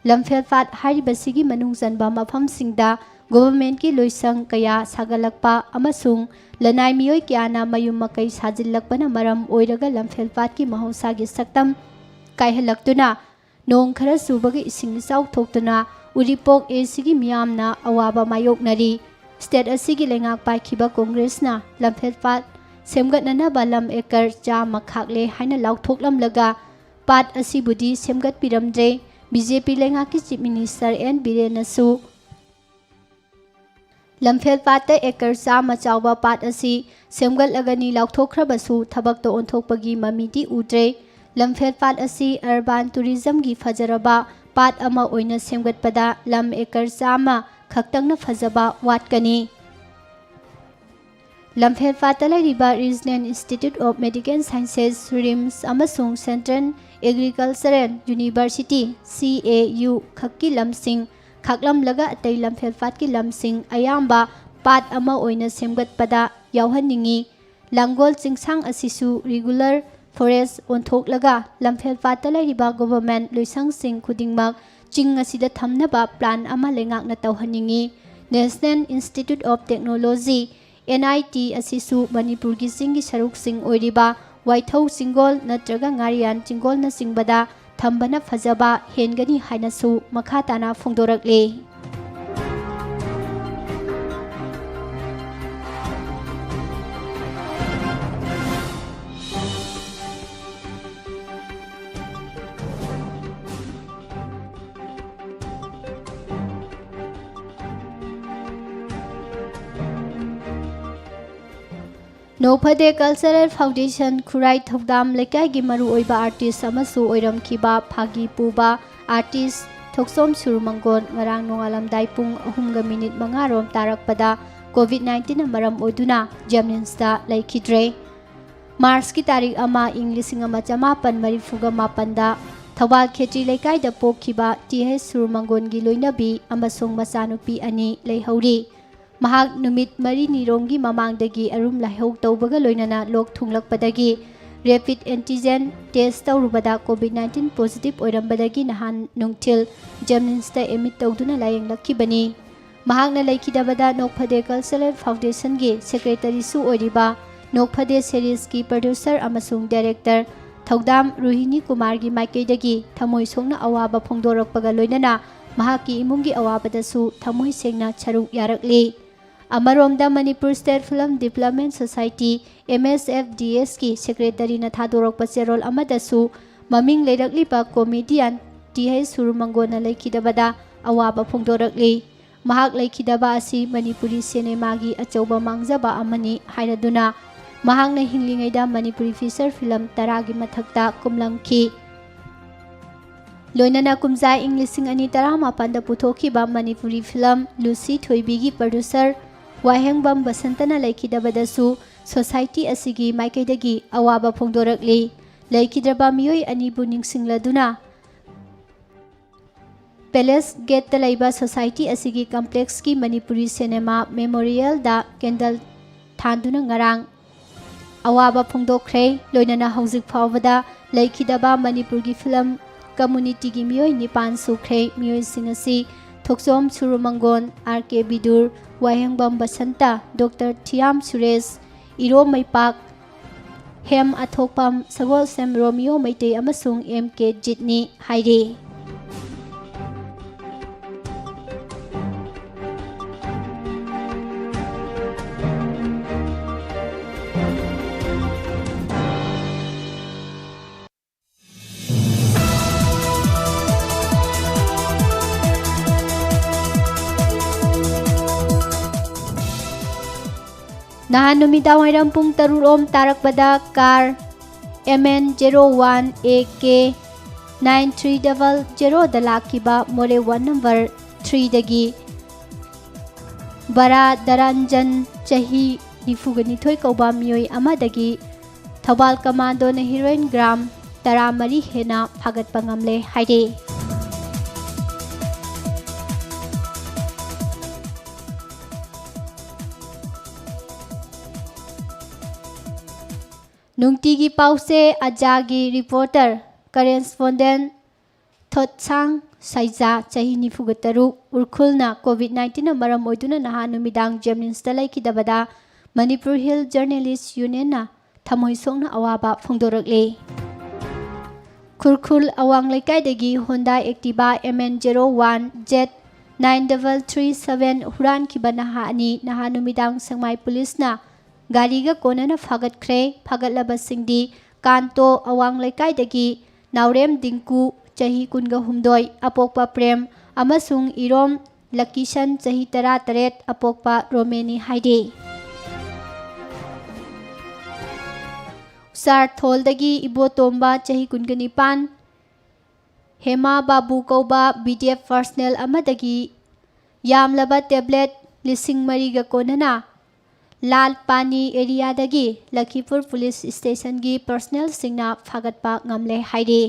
ꯂꯝꯐꯦꯜꯄꯥꯠ ꯍꯥꯏꯔꯤꯕꯁꯤꯒꯤ ꯃꯅꯨꯡ ꯆꯟꯕ ꯃꯐꯝꯁꯤꯡꯗ ꯒꯣꯚꯔꯟꯃꯦꯟꯠꯀꯤ ꯂꯣꯏꯁꯪ ꯀꯌꯥ ꯁꯥꯒꯠꯂꯛꯄ ꯑꯃꯁꯨꯡ ꯂꯅꯥꯏ ꯃꯤꯑꯣꯏ ꯀꯌꯥꯅ ꯃꯌꯨꯝ ꯃꯀꯩ ꯁꯥꯖꯤꯜꯂꯛꯄꯅ ꯃꯔꯝ ꯑꯣꯏꯔꯒ ꯂꯝꯐꯦꯜꯄꯥꯠꯀꯤ ꯃꯍꯧꯁꯥꯒꯤ ꯁꯛꯇꯝ ꯀꯥꯏꯍꯜꯂꯛꯇꯨꯅ ꯅꯣꯡ ꯈꯔ ꯆꯨꯕꯒ ꯏꯁꯤꯡ ꯏꯆꯥꯎ ꯊꯣꯛꯇꯨꯅ ꯎꯔꯤꯄꯣꯛ ꯑꯦꯁꯤꯒꯤ ꯃꯤꯌꯥꯝꯅ ꯑꯋꯥꯕ ꯃꯥꯌꯣꯛꯅꯔꯤ꯫ ꯁ꯭ꯇꯦꯠ ꯑꯁꯤꯒꯤ ꯂꯩꯉꯥꯛ ꯄꯥꯏꯈꯤꯕ ꯀꯣꯡꯒ꯭ꯔꯦꯁꯅ ꯂꯝꯐꯦꯜꯄꯥꯠ ꯁꯦꯝꯒꯠꯅꯅꯕ ꯂꯝ ꯑꯦꯀꯔ 100 ꯈꯥꯛꯂꯦ ꯍꯥꯏꯅ ꯂꯥꯎꯊꯣꯛꯂꯝꯂꯒ ꯄꯥꯠ ꯑꯁꯤꯕꯨꯗꯤ ꯁꯦꯝꯒꯠꯄꯤꯔꯝꯗ꯭ꯔꯦ꯫ BJP ꯂꯩꯉꯥꯛꯀꯤ ꯆꯤꯞ ꯃꯤꯅꯤꯁꯇꯔ N. ꯕꯤꯔꯦꯟꯅꯁꯨ ꯂꯝꯐꯦꯜꯄꯥꯠꯇ ꯑꯦꯀꯔ 100 ꯆꯥꯎꯕ ꯄꯥꯠ ꯑꯁꯤ ꯁꯦꯝꯒꯠꯂꯒꯅꯤ ꯂꯥꯎꯊꯣꯛꯈ꯭ꯔꯕꯁꯨ ꯊꯕꯛꯇ ꯑꯣꯟꯊꯣꯛꯄꯒꯤ ꯃꯃꯤꯗꯤ ꯎꯗ꯭ꯔꯦ꯫ ꯂꯝꯐꯦꯜꯄꯥꯠ ꯑꯁꯤ ꯑꯔꯕꯥꯟ ꯇꯨꯔꯤꯖꯝꯒꯤ ꯐꯖꯔꯕ ꯄꯥꯠ ꯑꯃ ꯑꯣꯏꯅ ꯁꯦꯝꯒꯠꯄꯗ ꯂꯝ ꯑꯦꯀꯔ 100 ꯈꯛꯇꯪꯅ ꯐꯖꯕ ꯋꯥꯠꯀꯅꯤ꯫ ꯂꯝꯐꯦꯜꯄꯥꯠꯇ ꯂꯩꯔꯤꯕ regional institute of medical sciences RIMS ꯑꯃꯁꯨꯡ ꯁꯦꯟꯇ꯭ꯔꯦꯜ ꯑꯦꯒ꯭ꯔꯤꯀꯜꯆꯔꯦꯜ ꯌꯨꯅꯤꯚꯔꯁꯤꯇꯤ CAU ꯈꯛꯀꯤ ꯂꯝꯁꯤꯡ ꯈꯥꯛꯂꯝꯂꯒ ꯑꯇꯩ ꯂꯝꯐꯦꯜꯄꯥꯠꯀꯤ ꯂꯝꯁꯤꯡ ꯑꯌꯥꯝꯕ ꯄꯥꯠ ꯑꯃ ꯑꯣꯏꯅ ꯁꯦꯝꯒꯠꯄꯗ ꯌꯥꯎꯍꯟꯅꯤꯡꯉꯤ꯫ ꯂꯥꯡꯒꯣꯜ ꯆꯤꯡꯁꯥꯡ ꯑꯁꯤꯁꯨ ꯔꯤꯒꯨꯂꯔ ꯐꯣꯔꯦꯁ ꯑꯣꯟꯊꯣꯛꯂꯒ ꯂꯝꯐꯦꯜꯄꯥꯠꯇ ꯂꯩꯔꯤꯕ ꯒꯣꯚꯔꯟꯃꯦꯟꯠ ꯂꯣꯏꯁꯪꯁꯤꯡ ꯈꯨꯗꯤꯡꯃꯛ ꯆꯤꯡ ꯑꯁꯤꯗ ꯊꯝꯅꯕ ꯄ꯭ꯂꯥꯟ ꯑꯃ ꯂꯩꯉꯥꯛꯅ ꯇꯧꯍꯟꯅꯤꯡꯉꯤ꯫ National institute of technology NIT ꯑꯁꯤꯁꯨ ꯃꯅꯤꯄꯨꯔꯒꯤ ꯆꯤꯡꯒꯤ ꯁꯔꯨꯛꯁꯤꯡ ꯑꯣꯏꯔꯤꯕ ꯋꯥꯏꯊꯧ ꯆꯤꯡꯒꯣꯜ ꯅꯠꯇ꯭ꯔꯒ ꯉꯥꯔꯤꯌꯥꯟ ꯆꯤꯡꯒꯣꯜꯅꯆꯤꯡꯕꯗ ꯊꯝꯕꯅ ꯐꯖꯕ ꯍꯦꯟꯒꯅꯤ ꯍꯥꯏꯅꯁꯨ ꯃꯈꯥ ꯇꯥꯅ ꯐꯣꯡꯗꯣꯔꯛꯂꯤ꯫ ꯅꯣꯡꯐꯗꯦ ꯀꯜꯆꯔꯦꯜ ꯐꯥꯎꯟꯗꯦꯁꯟ ꯈꯨꯔꯥꯏ ꯊꯧꯗꯥꯝ ꯂꯩꯀꯥꯏꯒꯤ ꯃꯔꯨꯑꯣꯏꯕ ꯑꯥꯔꯇꯤꯁ ꯑꯃꯁꯨ ꯑꯣꯏꯔꯝꯈꯤꯕ ꯐꯥꯒꯤ ꯄꯨꯕ ꯑꯥꯔꯇꯤꯁ ꯊꯣꯛꯆꯣꯝ ꯁꯨꯔꯃꯪꯒꯣꯟ ꯉꯔꯥꯡ ꯅꯣꯡꯉꯥꯜꯂꯝꯗꯥꯏ ꯄꯨꯡ 3:05 ꯔꯣꯝ ꯇꯥꯔꯛꯄꯗ COVID-19ꯅ ꯃꯔꯝ ꯑꯣꯏꯗꯨꯅ ꯖꯦꯝꯅꯤꯝꯁꯇ ꯂꯩꯈꯤꯗ꯭ꯔꯦ꯫ ꯃꯥꯔꯆꯀꯤ ꯇꯥꯔꯤꯛ 1 ꯏꯪ 1938ꯗ ꯊꯧꯕꯥꯜ ꯈꯦꯇ꯭ꯔꯤ ꯂꯩꯀꯥꯏꯗ ꯄꯣꯛꯈꯤꯕ TH ꯁꯨꯔꯃꯪꯒꯣꯟꯒꯤ ꯂꯣꯏꯅꯕꯤ ꯑꯃꯁꯨꯡ ꯃꯆꯥꯅꯨꯄꯤ 2 ꯂꯩꯍꯧꯔꯤ꯫ ꯃꯍꯥꯛ ꯅꯨꯃꯤꯠ 4-5ꯔꯣꯝꯒꯤ ꯃꯃꯥꯡꯗꯒꯤ ꯑꯔꯨꯝ ꯂꯥꯏꯍꯧ ꯇꯧꯕꯒ ꯂꯣꯏꯅꯅ ꯂꯣꯛ ꯊꯨꯡꯂꯛꯄꯗꯒꯤ ꯔꯦꯄꯤꯗ ꯑꯦꯟꯇꯤꯖꯦꯟ ꯇꯦꯁ ꯇꯧꯔꯨꯕꯗ COVID-19 ꯄꯣꯖꯤꯇꯤꯚ ꯑꯣꯏꯔꯝꯕꯗꯒꯤ ꯅꯍꯥꯟ ꯅꯨꯡꯊꯤꯜ ꯖꯦꯝꯅꯤꯝꯁꯇ ꯑꯦꯗꯃꯤꯠ ꯇꯧꯗꯨꯅ ꯂꯥꯌꯦꯡꯂꯛꯈꯤꯕꯅꯤ꯫ ꯃꯍꯥꯛꯅ ꯂꯩꯈꯤꯗꯕꯗ ꯅꯣꯡꯐꯗꯦ ꯀꯜꯆꯔꯦꯜ ꯐꯥꯎꯟꯗꯦꯁꯟꯒꯤ ꯁꯦꯀ꯭ꯔꯦꯇꯔꯤꯁꯨ ꯑꯣꯏꯔꯤꯕ ꯅꯣꯡꯐꯗꯦ ꯁꯦꯔꯤꯁꯀꯤ ꯄ꯭ꯔꯣꯗ꯭ꯌꯨꯁꯔ ꯑꯃꯁꯨꯡ ꯗꯥꯏꯔꯦꯛꯇꯔ ꯊꯧꯗꯥꯝ ꯔꯣꯍꯤꯅꯤ ꯀꯨꯃꯥꯔꯒꯤ ꯃꯥꯏꯀꯩꯗꯒꯤ ꯊꯃꯣꯏ ꯁꯣꯛꯅ ꯑꯋꯥꯕ ꯐꯣꯡꯗꯣꯔꯛꯄꯒ ꯂꯣꯏꯅꯅ ꯃꯍꯥꯛꯀꯤ ꯏꯃꯨꯡꯒꯤ ꯑꯋꯥꯕꯗꯁꯨ ꯊꯃꯣꯏ ꯁꯦꯡꯅ ꯁꯔꯨꯛ ꯌꯥꯔꯛꯂꯤ꯫ ꯑꯃꯔꯣꯝꯗ Manipur state film development society MSFDSꯀꯤ ꯁꯦꯀ꯭ꯔꯦꯇꯔꯤꯅ ꯊꯥꯗꯣꯔꯛꯄ ꯆꯦꯔꯣꯜ ꯑꯃꯗꯁꯨ ꯃꯃꯤꯡ ꯂꯩꯔꯛꯂꯤꯕ ꯀꯣꯃꯦꯗꯤꯌꯟ TH ꯁꯨꯔꯃꯪꯒꯣꯟꯅ ꯂꯩꯈꯤꯗꯕꯗ ꯑꯋꯥꯕ ꯐꯣꯡꯗꯣꯔꯛꯂꯤ꯫ ꯃꯍꯥꯛ ꯂꯩꯈꯤꯗꯕ ꯑꯁꯤ ꯃꯅꯤꯄꯨꯔꯤ ꯁꯤꯅꯦꯃꯥꯒꯤ ꯑꯆꯧꯕ ꯃꯥꯡꯖꯕ ꯑꯃꯅꯤ ꯍꯥꯏꯔꯗꯨꯅ ꯃꯍꯥꯛꯅ ꯍꯤꯡꯂꯤꯉꯩꯗ ꯃꯅꯤꯄꯨꯔꯤ ꯐꯤꯆꯔ ꯐꯤꯜꯝ 10ꯒꯤ ꯃꯊꯛꯇ ꯀꯨꯝꯂꯝꯈꯤ꯫ ꯂꯣꯏꯅꯅ ꯀꯨꯝꯖꯥ ꯏꯪ 2018ꯗ ꯄꯨꯊꯣꯛꯈꯤꯕ ꯃꯅꯤꯄꯨꯔꯤ ꯐꯤꯜꯝ ꯂꯨꯁꯤ ꯊꯣꯏꯕꯤꯒꯤ ꯄ꯭ꯔꯣꯗ꯭ꯌꯨꯁꯔ ꯋꯥꯍꯦꯡꯕꯝ ꯕꯁꯟꯇꯅ ꯂꯩꯈꯤꯗꯕꯗꯁꯨ ꯁꯣꯁꯥꯏꯇꯤ ꯑꯁꯤꯒꯤ ꯃꯥꯏꯀꯩꯗꯒꯤ ꯑꯋꯥꯕ ꯐꯣꯡꯗꯣꯔꯛꯂꯤ꯫ ꯂꯩꯈꯤꯗ꯭ꯔꯕ ꯃꯤꯑꯣꯏ 2ꯕꯨ ꯅꯤꯡꯁꯤꯡꯂꯗꯨꯅ ꯄꯦꯂꯦꯁ ꯒꯦꯠꯇ ꯂꯩꯕ ꯁꯣꯁꯥꯏꯇꯤ ꯑꯁꯤꯒꯤ ꯀꯝꯄ꯭ꯂꯦꯛꯁꯀꯤ ꯃꯅꯤꯄꯨꯔꯤ ꯁꯤꯅꯦꯃꯥ ꯃꯦꯃꯣꯔꯤꯌꯦꯜꯗ ꯀꯦꯟꯗꯜ ꯊꯥꯟꯗꯨꯅ ꯉꯔꯥꯡ ꯑꯋꯥꯕ ꯐꯣꯡꯗꯣꯛꯈ꯭ꯔꯦ꯫ ꯂꯣꯏꯅꯅ ꯍꯧꯖꯤꯛ ꯐꯥꯎꯕꯗ ꯂꯩꯈꯤꯗꯕ ꯃꯅꯤꯄꯨꯔꯒꯤ ꯐꯤꯜꯝ ꯀꯝꯃꯨꯅꯤꯇꯤꯒꯤ ꯃꯤꯑꯣꯏ 9 ꯁꯨꯈ꯭ꯔꯦ꯫ ꯃꯤꯑꯣꯏꯁꯤꯡ ꯑꯁꯤ ꯊꯣꯛꯆꯣꯝ ꯁꯨꯔꯃꯪꯒꯣꯟ, RK ꯕꯤꯗꯨꯔ, ꯋꯥꯍꯦꯡꯕꯝ ꯕꯁꯟꯇ, ꯗꯣꯛꯇꯔ ꯊꯤꯌꯥꯝ ꯁꯨꯔꯦꯁ, ꯏꯔꯣꯃꯩꯄꯥꯛ ꯍꯦꯝ ꯑꯊꯣꯛꯄꯝ, ꯁꯒꯣꯜꯁꯦꯝ ꯔꯣꯃꯤꯌꯣ ꯃꯩꯇꯩ ꯑꯃꯁꯨꯡ MK ꯖꯤꯠꯅꯤ ꯍꯥꯏꯔꯤ꯫ Nahan numidawairam pung tarurom tarakbada car MN01 AK 9300 da lakiba more 1 number 3 dagi bara daranjan chahi nifugani thoi kauba mioi amadagi Thobal Commando na heroin gram taramari hena phagat pangamle haide Nungtigi pause ajagi reporter correspondent Thotsang Saiza chahi nifugataru urkhulna COVID-19 na maram oiduna naha numidang Jemins talai kidabada Manipur Hill Journalist Union na thamoi songna awaba phongdorakle Kurkhul awang laikai dagi Honda Activa MN01 Z 9337 huran kibana ha ani naha numidang sangmai police na Gariga konana fagat kre fagat labasingdi kanto awang laikai dagi naurem dingku chahi kunga humdoi apokpa prem amasung irom lakishan chahi tara taret apokpa romeni haide Sar thol dagi ibotomba chahi kunga nipan Hema Babu kauba BDF personnel amadagi yamlaba tablet lising mariga konana Lal Pani area dagi Lakhipur Police Station gi personnel singna phagatpa ngamle haide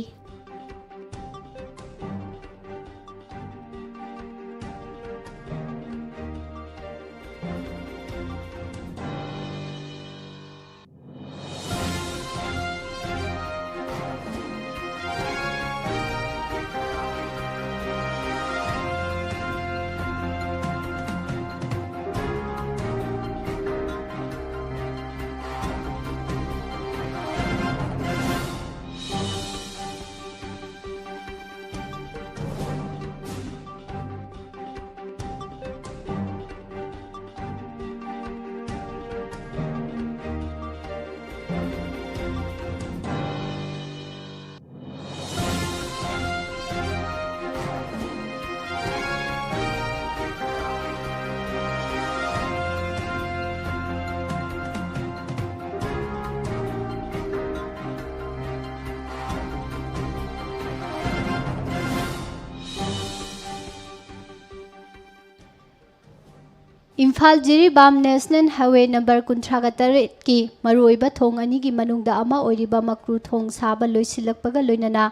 Imphal Jiribam National Highway number 38 ki maruiba thong ani gi manungda ama oiriba makru thong saba loisilakpaga loinana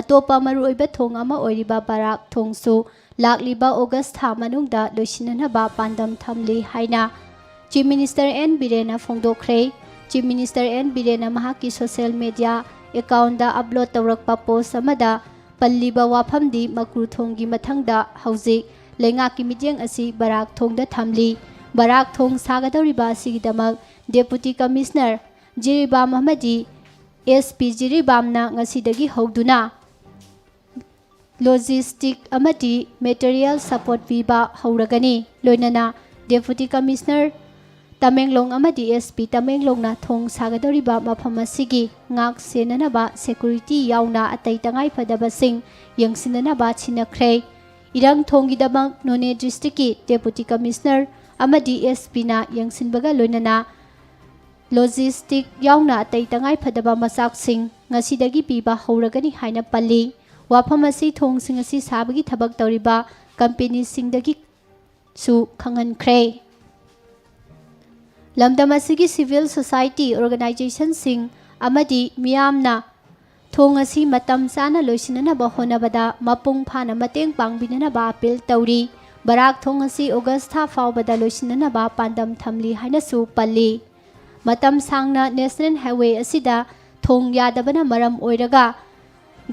atopa maruiba thong ama oiriba barak thong su lakliba August tha manungda loisinana ba pandam thamli haina Chief Minister N Birena phongdokre Chief Minister N Birena mahaki social media account da upload tawrakpa post amada palliba wafamdi makru thong gi mathangda hauzik Lengaki midyang asi barak thong da thamli barak thong sagadoriba asigidamak Deputy Commissioner Jiribam Hamadi SP Jiribam na ngasidagi hogduna logistic amadi material support piba hauragani loinana Deputy Commissioner Tamenglong amadi SP Tamenglong na thong sagadoriba mafam asigi ngak senanaba security yauna atai tangai padabasing yangsinanaba chinakre Irang thongidamang None District Deputy Commissioner amadi SP na yangsinbaga loinana logistic yauna atai tangai phadaba masaksing ngasidagi piba hauragani haina palli wafam asi thongsing asi sabagi thabak tawriba company singdagi su khangankhre lamdam asigi civil society organization sing amadi miyamna thong asi matam sana loisinana ba honabada mapung phana mateng pangbinana ba appeal tawri barak thong asi August tha fawbada loisinana ba pandam thamli haina su palli matam sangna national highway asida thong yadabana maram oiraga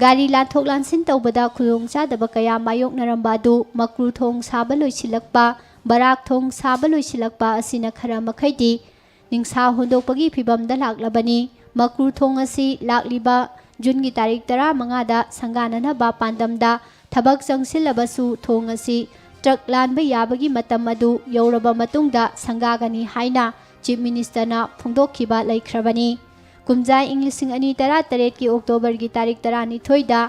gari lathok lansin tawbada khulong chadaba kaya mayok narambadu makru thong saba loisilakpa barak thong saba loisilakpa asina khara makhaidi ningsa hondokpagi phibamda laklabani makru thong asi lakliba Jungi tarik tara mangada sanganana ba pandamda thabak changsilabasu thong asi truck lanba yabagi matam adu yauraba matungda sangagani haina Chief Minister na phongdokhiba laikhrabani kumjai English ani tara taret ki October gi tarik tara ni thoida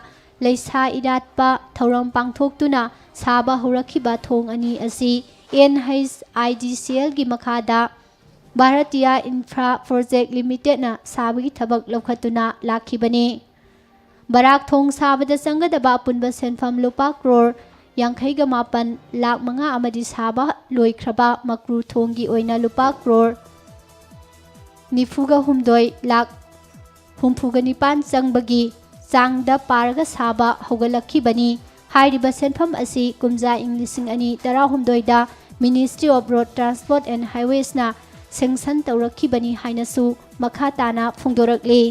leisa iratpa thauram pangthoktuna saba horakhiba thong ani asi NHIDCL gi makhada Bhartiya infra project ꯂꯤꯃꯤꯇꯦꯗꯅ ꯁꯥꯕꯒꯤ ꯊꯕꯛ ꯂꯧꯈꯠꯇꯨꯅ ꯂꯥꯛꯈꯤꯕꯅꯤ꯫ ꯕꯔꯥꯛ ꯊꯣꯡ ꯁꯥꯕꯗ ꯆꯪꯒꯗꯕ ꯑꯄꯨꯟꯕ ꯁꯦꯟꯐꯝ ꯂꯨꯄꯥ ꯀ꯭ꯔꯣꯔ 58,00,000 ꯑꯃꯗꯤ ꯁꯥꯕ ꯂꯣꯏꯈ꯭ꯔꯕ ꯃꯀ꯭ꯔꯨ ꯊꯣꯡꯒꯤ ꯑꯣꯏꯅ ꯂꯨꯄꯥ ꯀ꯭ꯔꯣꯔ 93,69,000 ꯆꯪꯕꯒꯤ ꯆꯥꯡꯗ ꯄꯥꯔꯒ ꯁꯥꯕ ꯍꯧꯒꯠꯂꯛꯈꯤꯕꯅꯤ꯫ ꯍꯥꯏꯔꯤꯕ ꯁꯦꯟꯐꯝ ꯑꯁꯤ ꯀꯨꯝꯖꯥ ꯏꯪ 2019ꯗ ministry of road transport and ꯍꯥꯏꯋꯦꯁꯅ ꯁꯦꯡꯁꯟ ꯇꯧꯔꯛꯈꯤꯕꯅꯤ ꯍꯥꯏꯅꯁꯨ ꯃꯈꯥ ꯇꯥꯅ ꯐꯣꯡꯗꯣꯔꯛꯂꯤ꯫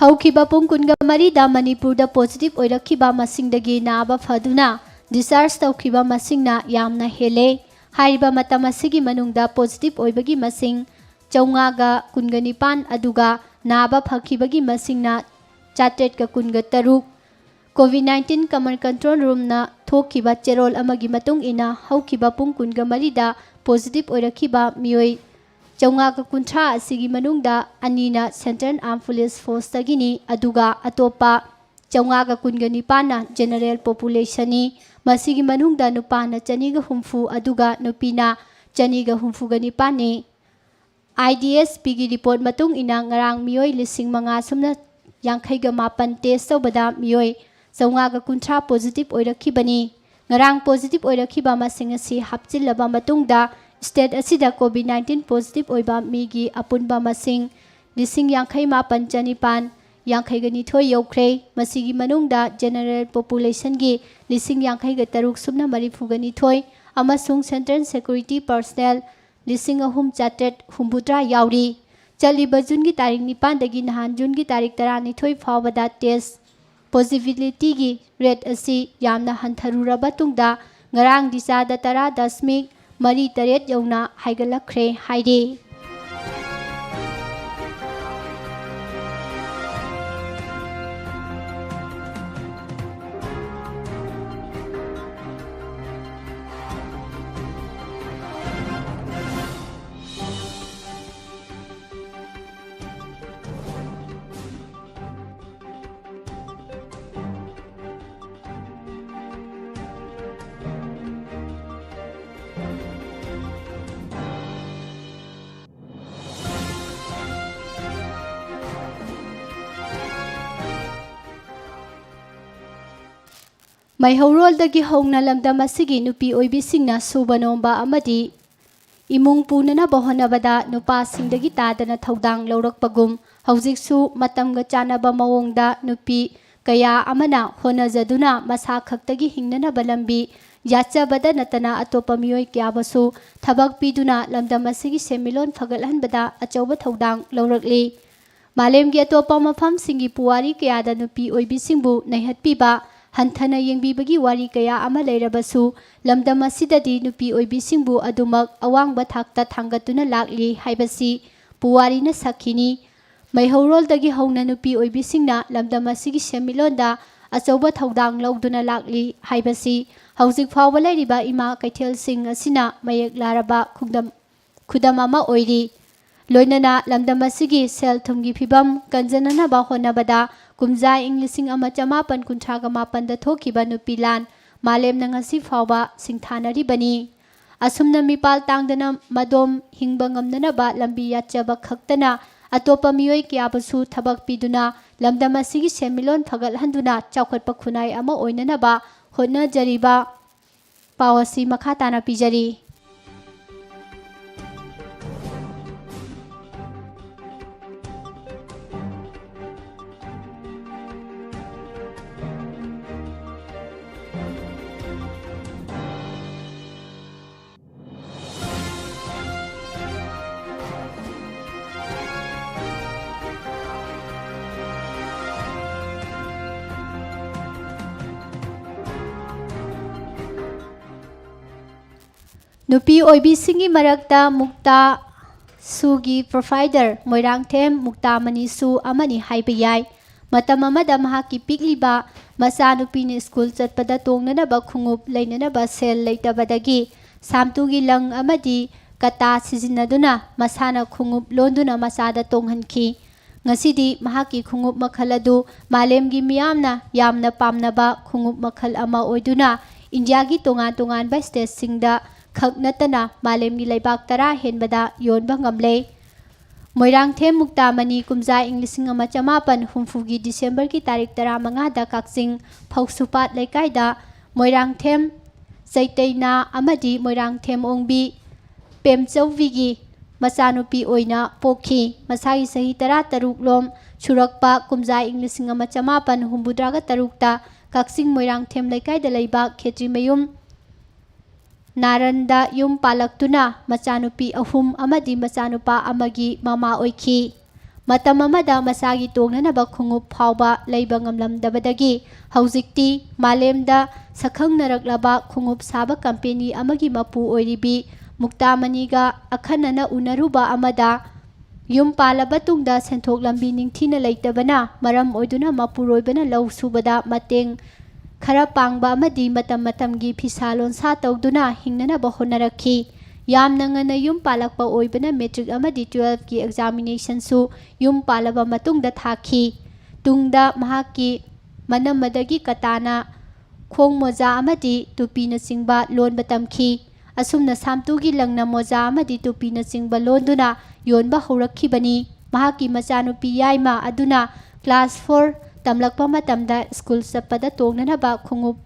ꯍꯧꯈꯤꯕ ꯄꯨꯡ 24ꯗ ꯃꯅꯤꯄꯨꯔꯗ ꯄꯣꯖꯤꯇꯤꯚ ꯑꯣꯏꯔꯛꯈꯤꯕ ꯃꯁꯤꯡꯗꯒꯤ ꯅꯥꯕ ꯐꯗꯨꯅ ꯗꯤꯁꯆꯥꯔꯖ ꯇꯧꯈꯤꯕ ꯃꯁꯤꯡꯅ ꯌꯥꯝꯅ ꯍꯦꯜꯂꯦ꯫ ꯍꯥꯏꯔꯤꯕ ꯃꯇꯝ ꯑꯁꯤꯒꯤ ꯃꯅꯨꯡꯗ ꯄꯣꯖꯤꯇꯤꯚ ꯑꯣꯏꯕꯒꯤ ꯃꯁꯤꯡ 519 ꯑꯗꯨꯒ ꯅꯥꯕ ꯐꯈꯤꯕꯒꯤ ꯃꯁꯤꯡꯅ 816꯫ ꯀꯣꯚꯤꯗ-19 ꯀꯃꯟ ꯀꯟꯇ꯭ꯔꯣꯜ ꯔꯨꯝꯅ ꯊꯣꯛꯈꯤꯕ ꯆꯦꯔꯣꯜ ꯑꯃꯒꯤ ꯃꯇꯨꯡ ꯏꯟꯅ ꯍꯧꯈꯤꯕ ꯄꯨꯡ 24ꯗ ꯄꯣꯖꯤꯇꯤꯚ ꯑꯣꯏꯔꯛꯈꯤꯕ ꯃꯤꯑꯣꯏ 530 ꯑꯁꯤꯒꯤ ꯃꯅꯨꯡꯗ 2ꯅ ꯁꯦꯟꯇ꯭ꯔꯦꯜ ꯑꯥꯔꯝ ꯄꯨꯂꯤꯁ ꯐꯣꯔꯁꯇꯒꯤꯅꯤ ꯑꯗꯨꯒ ꯑꯇꯣꯞꯄ 529ꯅ ꯖꯦꯅꯔꯦꯜ ꯄꯣꯄꯨꯂꯦꯁꯟꯅꯤ꯫ ꯃꯁꯤꯒꯤ ꯃꯅꯨꯡꯗ ꯅꯨꯄꯥꯅ 260 ꯑꯗꯨꯒ ꯅꯨꯄꯤꯅ 269ꯅꯤ꯫ IDSPꯒꯤ ꯔꯤꯄꯣꯔꯠ ꯃꯇꯨꯡ ꯏꯟꯅ ꯉꯔꯥꯡ ꯃꯤꯑꯣꯏ 5,058 ꯇꯦꯁ ꯇꯧꯕꯗ ꯃꯤꯑꯣꯏ 530 ꯄꯣꯖꯤꯇꯤꯚ ꯑꯣꯏꯔꯛꯈꯤꯕꯅꯤ꯫ ꯉꯔꯥꯡ ꯄꯣꯖꯤꯇꯤꯚ ꯑꯣꯏꯔꯛꯈꯤꯕ ꯃꯁꯤꯡ ꯑꯁꯤ ꯍꯥꯞꯆꯤꯜꯂꯕ ꯃꯇꯨꯡꯗ ꯁ꯭ꯇꯦꯠ ꯑꯁꯤꯗ ꯀꯣꯚꯤꯗ-19 ꯄꯣꯖꯤꯇꯤꯚ ꯑꯣꯏꯕ ꯃꯤꯒꯤ ꯑꯄꯨꯟꯕ ꯃꯁꯤꯡ 58,952 ꯌꯧꯈ꯭ꯔꯦ꯫ ꯃꯁꯤꯒꯤ ꯃꯅꯨꯡꯗ ꯖꯦꯅꯔꯦꯜ ꯄꯣꯄꯨꯂꯦꯁꯟꯒꯤ 53,632 ꯑꯃꯁꯨꯡ ꯁꯦꯟꯇ꯭ꯔꯦꯜ ꯁꯦꯀ꯭ꯌꯨꯔꯤꯇꯤ ꯄꯔꯁꯅꯦꯜ 3,863 ꯌꯥꯎꯔꯤ꯫ ꯆꯠꯂꯤꯕ ꯖꯨꯟꯒꯤ ꯇꯥꯔꯤꯛ 9ꯗꯒꯤ ꯅꯍꯥꯟ ꯖꯨꯟꯒꯤ ꯇꯥꯔꯤꯛ 12 ꯐꯥꯎꯕꯗ ꯇꯦꯁ ꯄꯣꯖꯤꯕꯤꯂꯤꯇꯤꯒꯤ ꯔꯦꯠ ꯑꯁꯤ ꯌꯥꯝꯅ ꯍꯟꯊꯔꯨꯔꯕ ꯇꯨꯡꯗ ꯉꯔꯥꯡꯗꯤ 10.48 ꯌꯧꯅ ꯍꯥꯏꯒꯠꯂꯛꯈ꯭ꯔꯦ ꯍꯥꯏꯔꯤ꯫ ꯃꯩꯍꯧꯔꯣꯜꯗꯒꯤ ꯍꯧꯅ ꯂꯝꯗꯝ ꯑꯁꯤꯒꯤ ꯅꯨꯄꯤ ꯑꯣꯏꯕꯤꯁꯤꯡꯅ ꯁꯨꯕ ꯅꯣꯝꯕ ꯑꯃꯗꯤ ꯏꯃꯨꯡ ꯄꯨꯅꯅꯕ ꯍꯣꯠꯅꯕꯗ ꯅꯨꯄꯥꯁꯤꯡꯗꯒꯤ ꯇꯥꯗꯅ ꯊꯧꯗꯥꯡ ꯂꯧꯔꯛꯄꯒꯨꯝ ꯍꯧꯖꯤꯛꯁꯨ ꯃꯇꯝꯒ ꯆꯥꯟꯅꯕ ꯃꯑꯣꯡꯗ ꯅꯨꯄꯤ ꯀꯌꯥ ꯑꯃꯅ ꯍꯣꯠꯅꯖꯗꯨꯅ ꯃꯁꯥ ꯈꯛꯇꯒꯤ ꯍꯤꯡꯅꯅꯕ ꯂꯝꯕꯤ ꯌꯥꯠꯆꯕꯗ ꯅꯠꯇꯅ ꯑꯇꯣꯞꯄ ꯃꯤꯑꯣꯏ ꯀꯌꯥꯕꯨꯁꯨ ꯊꯕꯛ ꯄꯤꯗꯨꯅ ꯂꯝꯗꯝ ꯑꯁꯤꯒꯤ ꯁꯦꯟꯃꯤꯠꯂꯣꯟ ꯐꯒꯠꯍꯟꯕꯗ ꯑꯆꯧꯕ ꯊꯧꯗꯥꯡ ꯂꯧꯔꯛꯂꯤ꯫ ꯃꯥꯂꯦꯝꯒꯤ ꯑꯇꯣꯞꯄ ꯃꯐꯝꯁꯤꯡꯒꯤ ꯄꯨꯋꯥꯔꯤ ꯀꯌꯥꯗ ꯅꯨꯄꯤ ꯑꯣꯏꯕꯤꯁꯤꯡꯕꯨ ꯅꯩꯍꯠꯄꯤꯕ ꯍꯟꯊꯅ ꯌꯦꯡꯕꯤꯕꯒꯤ ꯋꯥꯔꯤ ꯀꯌꯥ ꯑꯃ ꯂꯩꯔꯕꯁꯨ ꯂꯝꯗꯝ ꯑꯁꯤꯗꯗꯤ ꯅꯨꯄꯤ ꯑꯣꯏꯕꯤꯁꯤꯡꯕꯨ ꯑꯗꯨꯃꯛ ꯑꯋꯥꯡꯕ ꯊꯥꯛꯇ ꯊꯥꯡꯒꯠꯇꯨꯅ ꯂꯥꯛꯂꯤ ꯍꯥꯏꯕꯁꯤ ꯄꯨꯋꯥꯔꯤꯅ ꯁꯛꯈꯤꯅꯤ꯫ ꯃꯩꯍꯧꯔꯣꯜꯗꯒꯤ ꯍꯧꯅ ꯅꯨꯄꯤ ꯑꯣꯏꯕꯤꯁꯤꯡꯅ ꯂꯝꯗꯝ ꯑꯁꯤꯒꯤ ꯁꯦꯟꯃꯤꯠꯂꯣꯟꯗ ꯑꯆꯧꯕ ꯊꯧꯗꯥꯡ ꯂꯧꯗꯨꯅ ꯂꯥꯛꯂꯤ ꯍꯥꯏꯕꯁꯤ ꯍꯧꯖꯤꯛ ꯐꯥꯎꯕ ꯂꯩꯔꯤꯕ ꯏꯃꯥ ꯀꯩꯊꯦꯜꯁꯤꯡ ꯑꯁꯤꯅ ꯃꯌꯦꯛ ꯂꯥꯔꯕ ꯈꯨꯗꯝ ꯑꯃ ꯑꯣꯏꯔꯤ꯫ ꯂꯣꯏꯅꯅ ꯂꯝꯗꯝ ꯑꯁꯤꯒꯤ ꯁꯦꯜ ꯊꯨꯝꯒꯤ ꯐꯤꯚꯝ ꯀꯟꯖꯅꯅꯕ ꯍꯣꯠꯅꯕꯗ ꯀꯨꯝꯖꯥ ꯏꯪ 1958ꯗ ꯊꯣꯛꯈꯤꯕ ꯅꯨꯄꯤ ꯂꯥꯟ ꯃꯥꯂꯦꯝꯅ ꯉꯁꯤ ꯐꯥꯎꯕ ꯁꯤꯡꯊꯥꯅꯔꯤꯕꯅꯤ꯫ ꯑꯁꯨꯝꯅ ꯃꯤꯄꯥꯜ ꯇꯥꯡꯗꯅ ꯃꯗꯣꯝ ꯍꯤꯡꯕ ꯉꯝꯅꯅꯕ ꯂꯝꯕꯤ ꯌꯥꯠꯆꯕ ꯈꯛꯇꯅ ꯑꯇꯣꯞꯄ ꯃꯤꯑꯣꯏ ꯀꯌꯥꯕꯨꯁꯨ ꯊꯕꯛ ꯄꯤꯗꯨꯅ ꯂꯝꯗꯝ ꯑꯁꯤꯒꯤ ꯁꯦꯟꯃꯤꯠꯂꯣꯟ ꯐꯒꯠꯍꯟꯗꯨꯅ ꯆꯥꯎꯈꯠꯄ ꯈꯨꯟꯅꯥꯏ ꯑꯃ ꯑꯣꯏꯅꯅꯕ ꯍꯣꯠꯅꯖꯔꯤꯕ ꯄꯥꯎ ꯑꯁꯤ ꯃꯈꯥ ꯇꯥꯅ ꯄꯤꯖꯔꯤ꯫ ꯅꯨꯄꯤ ꯑꯣꯏꯕꯤꯁꯤꯡꯒꯤ ꯃꯔꯛꯇ ꯃꯨꯛꯇꯥ ꯁꯨꯒꯤ ꯄ꯭ꯔꯣꯚꯥꯏꯗꯔ ꯃꯣꯏꯔꯥꯡꯊꯦꯝ ꯃꯨꯛꯇꯥꯃꯅꯤꯁꯨ ꯑꯃꯅꯤ ꯍꯥꯏꯕ ꯌꯥꯏ꯫ ꯃꯇꯝ ꯑꯃꯗ ꯃꯍꯥꯛꯀꯤ ꯄꯤꯛꯂꯤꯕ ꯃꯆꯥꯅꯨꯄꯤꯅ ꯁ꯭ꯀꯨꯜ ꯆꯠꯄꯗ ꯇꯣꯡꯅꯅꯕ ꯈꯣꯡꯎꯞ ꯂꯩꯅꯅꯕ ꯁꯦꯜ ꯂꯩꯇꯕꯗꯒꯤ ꯁꯥꯝꯇꯨꯒꯤ ꯂꯪ ꯑꯃꯗꯤ kata sizinaduna masana khungup londuna masada tonghanki ngasidi mahaki khungup makhal adu malemgi miyamna yamna pamnaba khungup makhal ama oiduna India gi tongan ba state singda khaknatana malemgi laibak tara henbada yonba ngamle Moirangthem Muktamani Kumjai English ama chamapan humfugi December ki tarik tara manga da kaksing phausupat leikaida Moirangthem Saitaina amadi Moirangthem ongbi Pemchawigi masanupi oina pokhi masagi sahi tara taruk lom churakpa Kumjai English ama chamapan humbudraga tarukta kaksing Moirangthem leikaida leiba Khetrimayum Naranda yum palaktuna machanupi ahum amadi machanupa amagi mama oiki matam amada masagi tongnanaba khungup phawba leiba ngamlamdabadagi haujikti malemda sakhangnaраklaba khungup saba company amagi mapu oiribi Muktamaniga akhanana unaruba amada yum palaba tungda senthok lambi ningthina leitabana maram oiduna mapuroibana lau subada mateng khara pangba amadi matamgi phisalon sa tawduna hingnana bahonaraki yamna ngana yum palakpa oibana metric amadi 12 ki examination su yum palaba matungda thaki tungda mahaki manamadagi katana khong moja amadi tupina singba lon batamki asumna samtugi langna moja amadi tupina singba londuna yonba horakhibani mahaki machanupi yaima aduna class 4 tamlakpa matamda school sappada tongnanaba khungup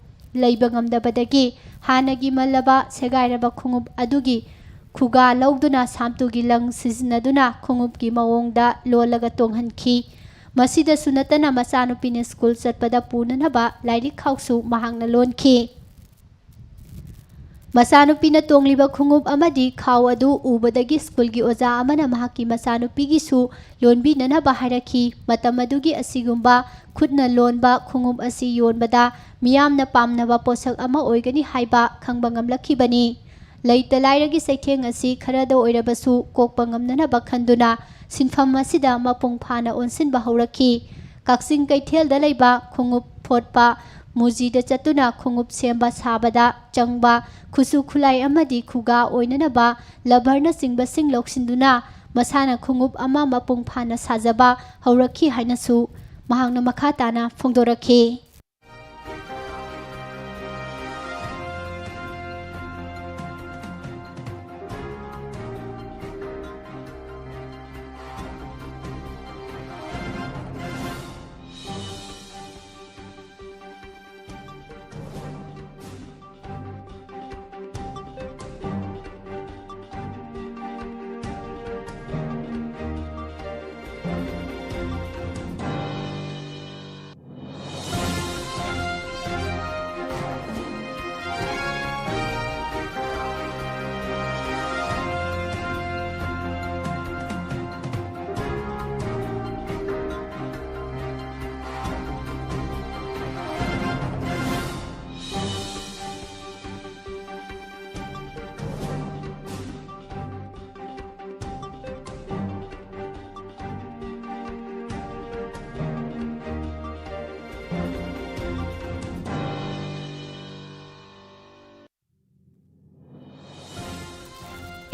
leiba ngamdabadagi hanagi malaba segairaba khungup adugi khuga lauduna samtugi lang sizinaduna khungupki mawongda lolaga tonghanki masida sunatana machanupine school satpada punanaba lairik khausu mahangna lonki Masanupina tongliba khungup amadi khaw adu ubadagi school gi oja amana mahaki masanupi gi su lonbi nana baharaki matamadugi asigumba khutna lonba khungup asi yonbada miyamna pamnaba posak ama oigani haiba khangba ngamlakhibani leita lairagi saitheng asi kharada oirabasu kokpa ngamnana bakhanduna sinfam asida mapung phana onsin bahuraki kaksing kaithel da leiba khungup photpa Mujida chatuna khungup semba sabada changba khusu khulai amadi khuga oinanaba labarna singba singloksiduna masana khungup ama mapung phana sajaba haurakhi hainasu mahangna makha tana phongdorakhi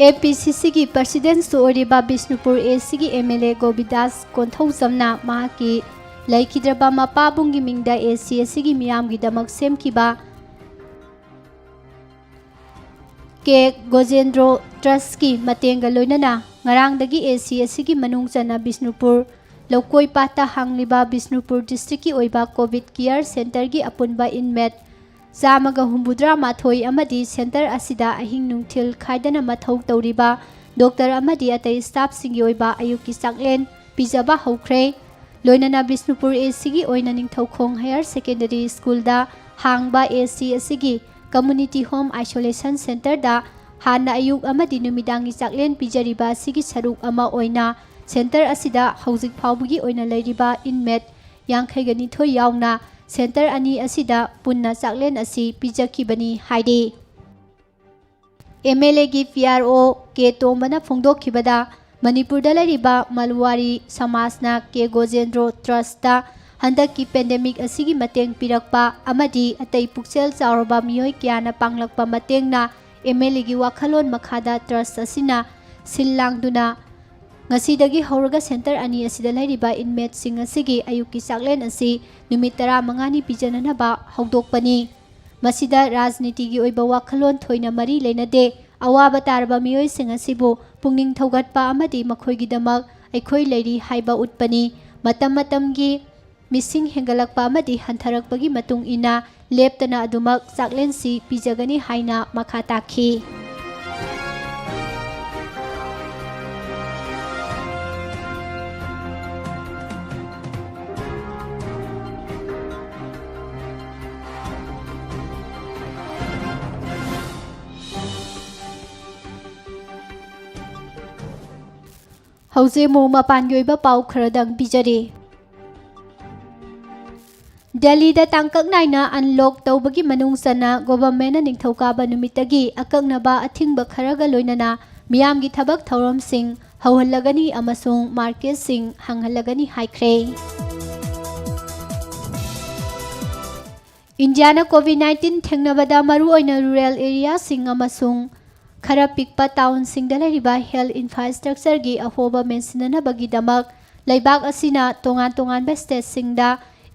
APCC की प्रेसिडेंट सोरिबा बिष्णुपुर AC की MLA गोविदास कोंथौजमना माकी लैखिद्रबा मपाबुंगी मिंगदा ACC की मियामगी दमक सेमखिबा के गोजेंद्रो ट्रस्ट की मतेंगा लोइनना ngarangdagi ACC की मनुंग चना बिष्णुपुर लोकोई पाता हांगलिबा बिष्णुपुर डिस्ट्रिक्ट की ओइबा कोविड केयर सेंटर की अपुनबा inmate Zamaga humbudra mathoi amadi center asida ahing nungthil khaidana mathau tawriba doctor amadi atai staff singi oiba ayuki saklen pijaba haukhre loinana Bishnupur AC gi oina ningthaukhong higher secondary school da hangba AC asigi community home isolation center da hana ayuk amadi numidangi saklen pijariba sigi saruk ama oina center asida haujik phawbugi oina leiriba inmate yankhai thoi yauna Center ani asida punna saklen asi pijakibani haidi MLA gi PRO ke tombana phongdokhibada Manipur da lariba Malwari Samasna ke Gojendro Trust da handak ki pandemic asigi mateng pirakpa amadi atai pukchel chaurba mioi kyana panglakpa matengna MLAꯒꯤ ꯋꯥꯈꯜꯂꯣꯟ ꯃꯈꯥꯗ ꯇ꯭ꯔꯁ ꯑꯁꯤꯅ ꯁꯤꯜ ꯂꯥꯡꯗꯨꯅ ngasidagi hauраga center ani asida lairiba inmate sing asigi ayuki chaklen asi numit 15 ni pijananaba haudokpani masida rajnitigi oiba wakhalon thoina mari leinade awaba tarba miyoi sing asibu pungning thaugatpa amadi makhoigi damak aikhoi leiri haiba utpani matam matamgi missing hengalakpa amadi hantharakpagi matung ina leptana adumak chaklen si pijagani haina makha takhi Hauze mo mapangi oiba pau kharadang bijari. Delhi da tangkak naina unlock taubagi manungsana government na ningthokaba numitagi akaknaba athingba kharaga loinana miyamgi thabak thauram sing hauhallagani amasung market sing hanghallagani haikhre. India na COVID-19 thengnabada maru oina rural area sing amasung khara pikpa town singda lariba health infrastructure gi ahoba mensinana bagi damak laibak asina tongan tongan ba state singda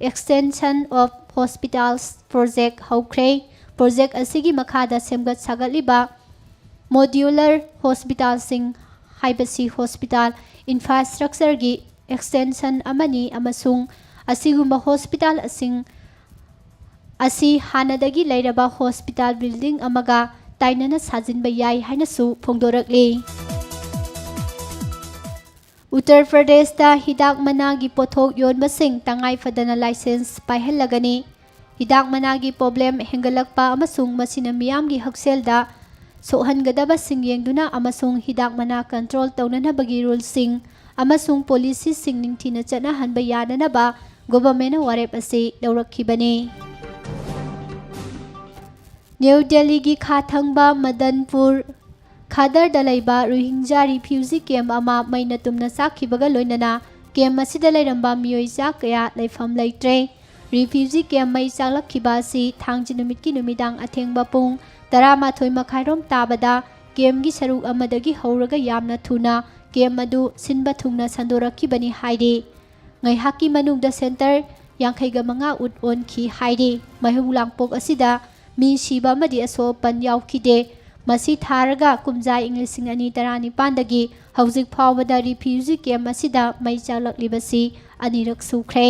extension of hospitals project haukre project asigi makhada semgat sagatliba modular hospital sing haibasi hospital infrastructure gi extension amani amasung asigumba hospital asing asi hanadagi lairaba hospital building amaga tainana sajinba yai haina su phongdorakli Uttar Pradesh da hidak managi pothok yonba sing tangai fadana license paihallagani hidak managi problem hengalakpa amasung masina miyamgi hakselda sohangadaba sing yengduna amasung hidak mana control taunana bagi rule sing amasung policy sing ningthina chana hanba yanana ba government warep ase lawrakhibani New Delhi gi khathangba Madanpur Khadar dalaiba Rohingya refugee camp ama maina tumna sakhibaga loinana camp asida lairamba miyoi cha kaya laifam laitre refugee camp mai chaklakhiba si thangji numit ki numidang athengba pung 13 makhairom tabada camp gi saruk amadagi hauraga yamna thuna camp adu sinba thungna sandorakhibani hairi ngai haki manungda center 59 ut on khi hairi mahulangpok asida mi shiba madi aso pan yaukide masi tharaga kumjai inglising ani tarani pandagi haujik phawada refugee camp asida mai chalak libasi anirak sukhre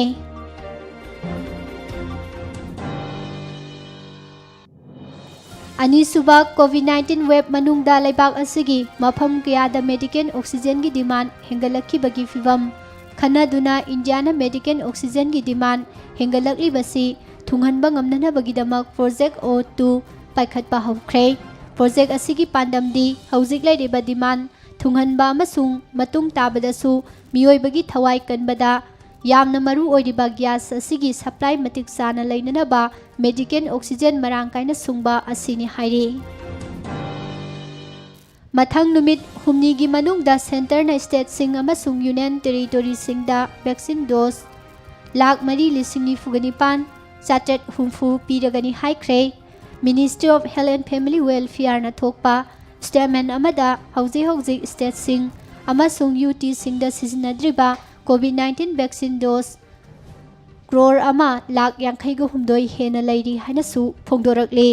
Anisuba COVID-19 web manungda laibak asigi mafam kayada medical oxygen gi demand hengalakhi bagi fibam khanaduna Indiana medical oxygen gi demand hengalakli basi thunghanba ngamnana bagidamak project O2 paikhatpa haukhre project asigi pandamdi haujik lairiba demand thunghanba amasung matung tabadasu miyoi bagi thawai kanbada yamna maru oiriba gas asigi supply matik sana leinana ba medical oxygen marang kaina sungba asini hairi mathang numit humni gi manungda center na state sing amasung union territory singda vaccine dose lakh mari lisingni fuganipan Chatret humfu piragani haikre Ministry of Health and Family Welfare na thokpa statement amada hauji state sing amasung UT singda sisinadriba COVID-19 vaccine dose crore ama lakh 52 hena lairi haina su phongdorakli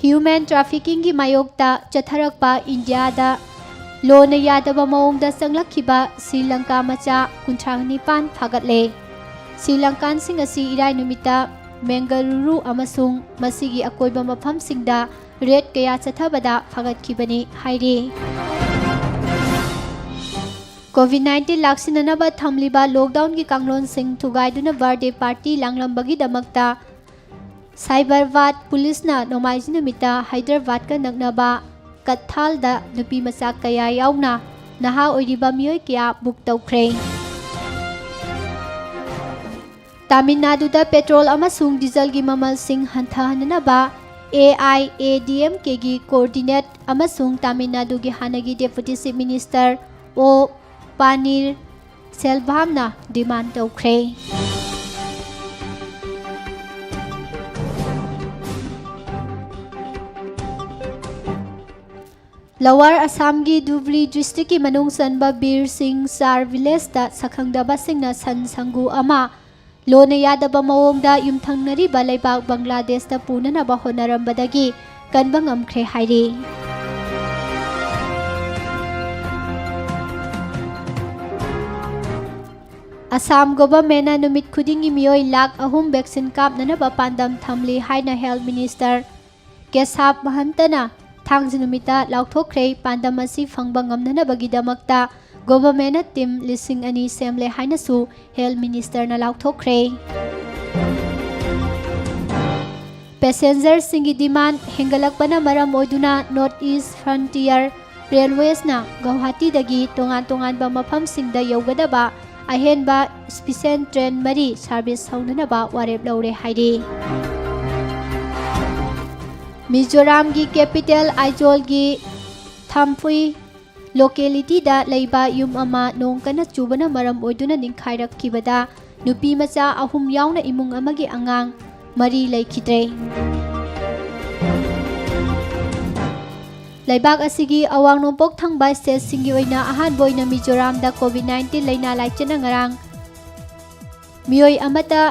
Human trafficking gi mayokta chatharakpa India da Lona yadaba maungda sanglakhiba Sri Lanka macha 39 phagatle Sri Lankan sing asi irai numita Bengaluru amasung masigi akoiba mafam singda red kaya chathabada phagatkibani hairi COVID-19 laksinanaba thamliba lockdown gi kanglon sing thugaiduna birthday party langlambagi damakta Cyberbat police na nomaiji numita Hyderabad ka nagnaba Kathal da nupi macha kaya yauna naha oiriba miyoi kya book tawkhre Tamil Nadu da petrol amasung diesel gi mamal sing hanthanana ba AIADMK gi coordinate amasung Tamil Nadu gi hanagi deputy chief minister O Panir Selvam na demand tawkhre Lower Assam gi Dhubri district ki manung sanba Bir Singh Sar village da sakhangdaba singna san sangu ama lona yadaba mawongda yumthangnariba leibak Bangladesh da punanaba honarambadagi kanba ngamkhre hairi. Assam government na numit khudingi miyoi lakh ahum vaccine kapnanaba pandam thamli haina health minister Kesap Mahantana thangsi numita lauthokre pandam asi phangba ngamnanabagidamakta government team lising ani semle haina su health minister na lauthokre. Passenger singi demand hengalakpana maram oiduna North East Frontier Railways na Guwahati dagi tongan ba mafam singda yogadaba ahenba special train mari service haunanaba warep laure hairi. Mizoram gi capital Aizawl gi Thampui locality da leiba yum ama nong kana chubana maram oiduna ningkhairakkhibada nupi macha ahum yauna imung amagi angang mari leikhidre. Laibak asigi awang nompok thangba state singi oina ahan boina Mizoram da COVID-19 laina laichana ngarang miyoi amata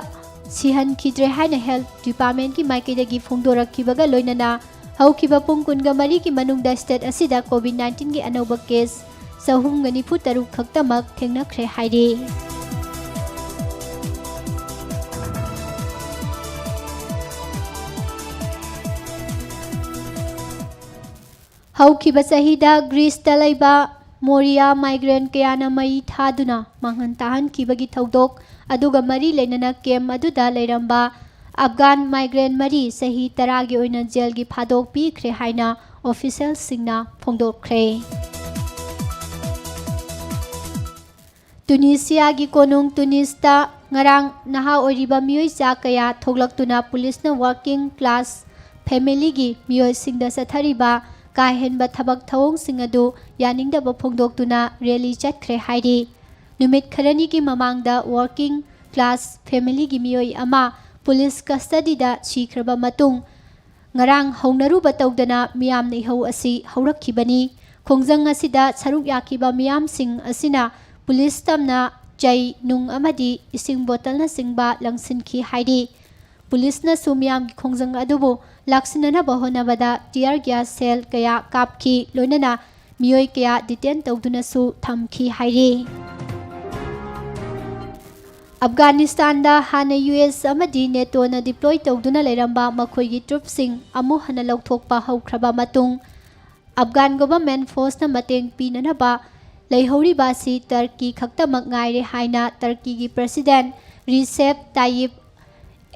sihan khidre haina health department ki maikidagi phongdorakkibaga loinana haukiba pung kunga mari ki manungda state asida COVID-19 gi anoba case sahum ngani fu taruk khaktamak thengnakhre hairi. Haukiba sahida Greece da laiba Moria migrant kayana mai thaduna manghan tahan kibagi thaudok aduga mari leinana kem aduda leiramba Afghan migrant mari sahi taragi oina jail gi phadok pikhre haina official singna phongdokre. Tunisia gi konung Tunista ngarang naha oriba miyoi cha kaya thoglaktuna police na working class family gi miyoi singda sathariba kahenba thabak thawong singadu yaningdaba phongdoktuna rally chatkhre hairi. Numit kharani ki mamangda working class family gi miyoi ama police custody da sikhraba matung ngarang hongnaruba tawdana miyamna ihau asi haurakhibani. Khongjang asida saruk yakiba miyam sing asina police tamna chai nung amadi ising bottle na singba langsinki hairi. Police na sumyam ki khongjang adubu laksinana bahonabada tear gas cell kaya kapki loinana miyoi kaya detain tawduna su thamki hairi. Afghanistan da hana US amadi NATO na deploy tawduna leiramba makhoi gi troop sing amu hana lauthokpa haukraba matung Afghan government force na mateng pinanaba leihoriba si Turkey khaktamak ngaire haina Turkey gi president Recep Tayyip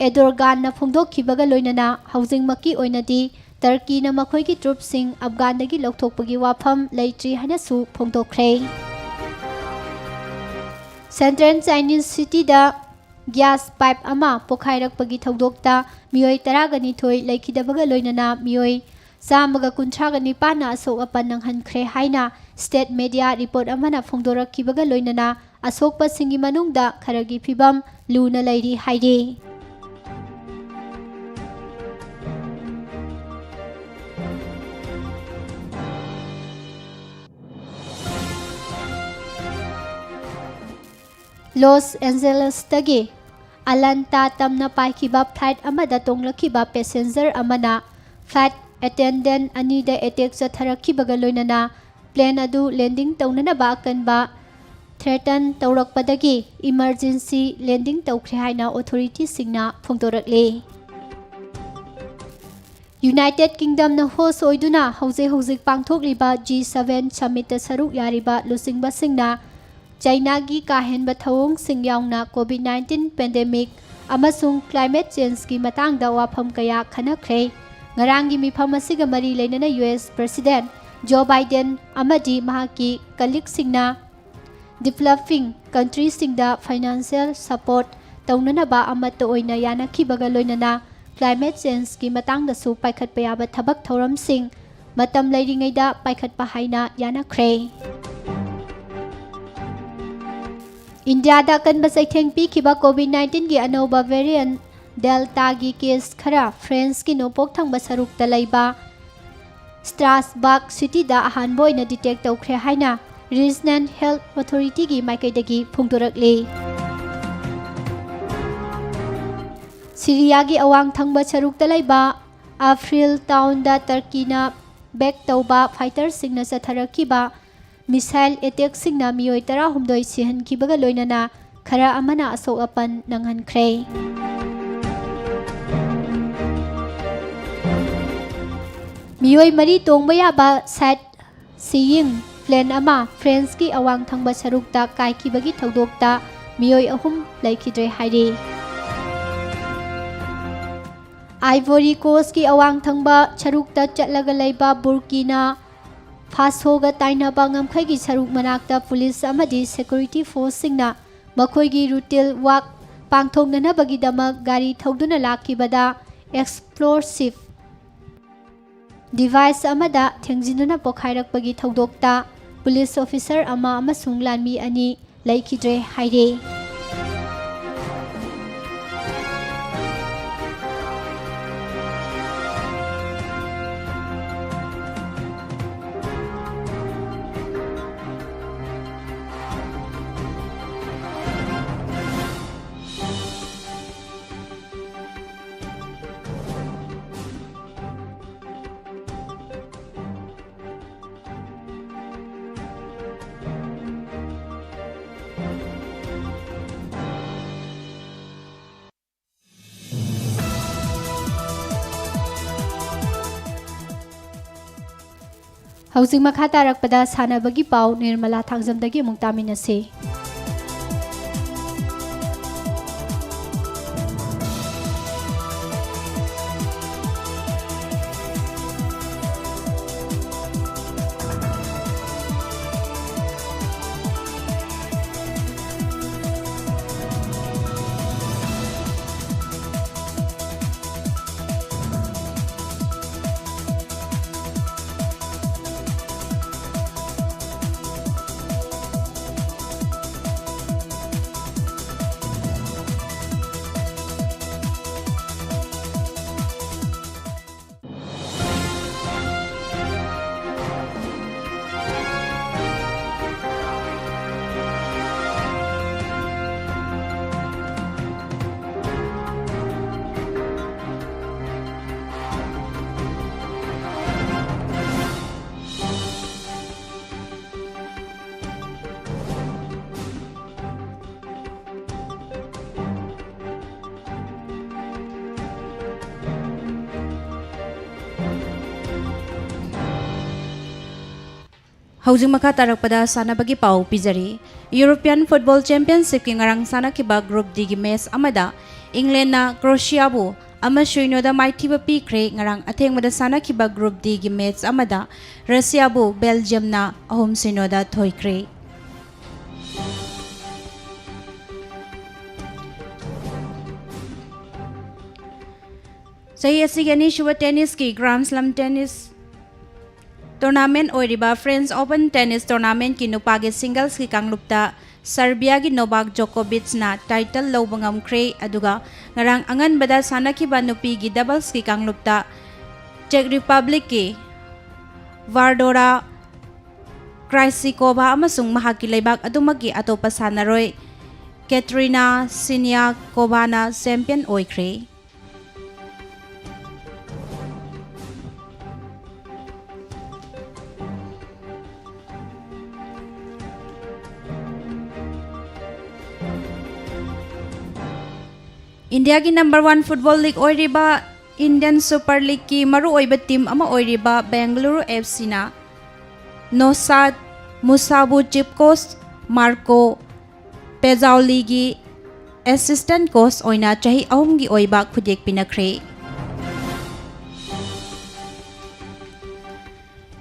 Erdogan na phongdokhibaga loinana haujingmaki oinadi Turkey na makhoi gi troop sing Afghan dagi lauthokpagi wafam leitri hana su phongdokre. Central Chinese city da gas pipe ama pokhairakpagi thaudokta miyoi 12 leikhidabaga loinana miyoi Samaga kuntragani pana asok apan nanghankhre haina state media report amana phongdorakkibaga loinana asokpa singi manungda kharagi phibam luna lairi hairi. Los Angeles tagi Alanta tamna paikiba flight amada tonglakkiba passenger amana flight attendant anida attack satharakkibaga loinana plane adu landing taunanaba kanba threaten tawrakpadagi emergency landing tawkhre haina authority singna phongdorakle. United Kingdom na host oiduna hauzik pangthokliba G7 summit saruk yariba lusingba singna China gi kahenba thawong sing yauna COVID-19 pandemic amasung climate change ki matangda wafam kaya khanakhre. Ngarangi mifam asiga mari leinana US President Joe Biden amadi mahaki colleague singna developing countries singda financial support taunanaba amatta oina yanakhibaga loinana climate change ki matangda su paikhatpa yaba thabak thoram sing matam leiringaida paikhatpa haina yanakre. India da kan basai thengpi khiba COVID-19 gi anoba variant Delta gi case khara France ki nopok thang basaruk talaiba Strasbourg सिटीदा अहानबा ओइना डिटेक्ट तौख्रे हाइना रीजनल हेल्थ अथॉरिटी की माइकैदगी फोंदोरकले। सीरिया की अवांग थंगबा सरुकता लैबा अफ्रील टाउनदा टर्कीना बैक तौबा फाइटर सिंगना चथरखिबा मिसाइल अटैक सिंगना मियोय 16 सिहनखिबगा लोइनना खरा अमना असोक अपन नंगहनख्रे। मियोय मरी तोंगबा याबा साइट सीइंग प्लेन अमा फ्रांस की अवांग थंगबा सरुकता कायखिबगी थौदोकता मियोय अहुम लैखिद्रे हाइरे। आइवोरी कोस्ट की अवांग थंगबा सरुकता चटलगा लैबा Burkina फासोगा ताइनाबा ngamkhai saruk manakta police amadi security force singna makhoi rutil wak pangthoknana bagidama gari thauduna lakhibada explosive device amada thengjinuna pokhairakpagi thaudokta police officer ama amasung lanmi ani laikhidre haire। हौजिंग मखा तारकपदा सानबगी पाउ निर्मला थांगजमदगी अमुक तामिनसे। हौजिंग मखा तारकपदा सानबगी पाउ पिजरी। यूरोपियन फुटबॉल चैंपियनशिप की ngarang सानखिबा ग्रुप डी की मैच अमदा इंग्लैंड ना क्रोएशियाबु अमा शुइनोदा माइथिबा पीख्रे। ngarang अथेंगमदा सानखिबा ग्रुप डी की मैच अमदा रशियाबु बेल्जियम ना अहुम शुइनोदा थोइख्रे। सही असिगे अनिशुब टेनिस की ग्रांड स्लैम टेनिस टूर्नामेंट ओरिबा फ्रेंच ओपन टेनिस टूर्नामेंट की नुपागे सिंगल्स की कांगलुपता सर्बिया की नोवाक जोकोविच ना टाइटल लौब ngamkhre aduga ngarang anganbada sanakhiba nupi की डबल्स की कांगलुपता चेक रिपब्लिक की वार्डोरा क्राइसिकोवा अमसुंग महाकी लेबाक अदुमकी अतोपा सानारोय कैटरीना सिनियाकोवाना चैंपियन ओइख्रे। इंडिया की नंबर 1 फुटबॉल लीग ओरिबा इंडियन सुपर लीग की मरु ओइबा टीम अमा ओरिबा बेंगलुरु एफसी ना नौसाद मुसाबु चीफ कोच मार्को पेजाउली की असिस्टेंट कोच ओइना चाही अहुम की ओइबा खुदेक पिनख्रे।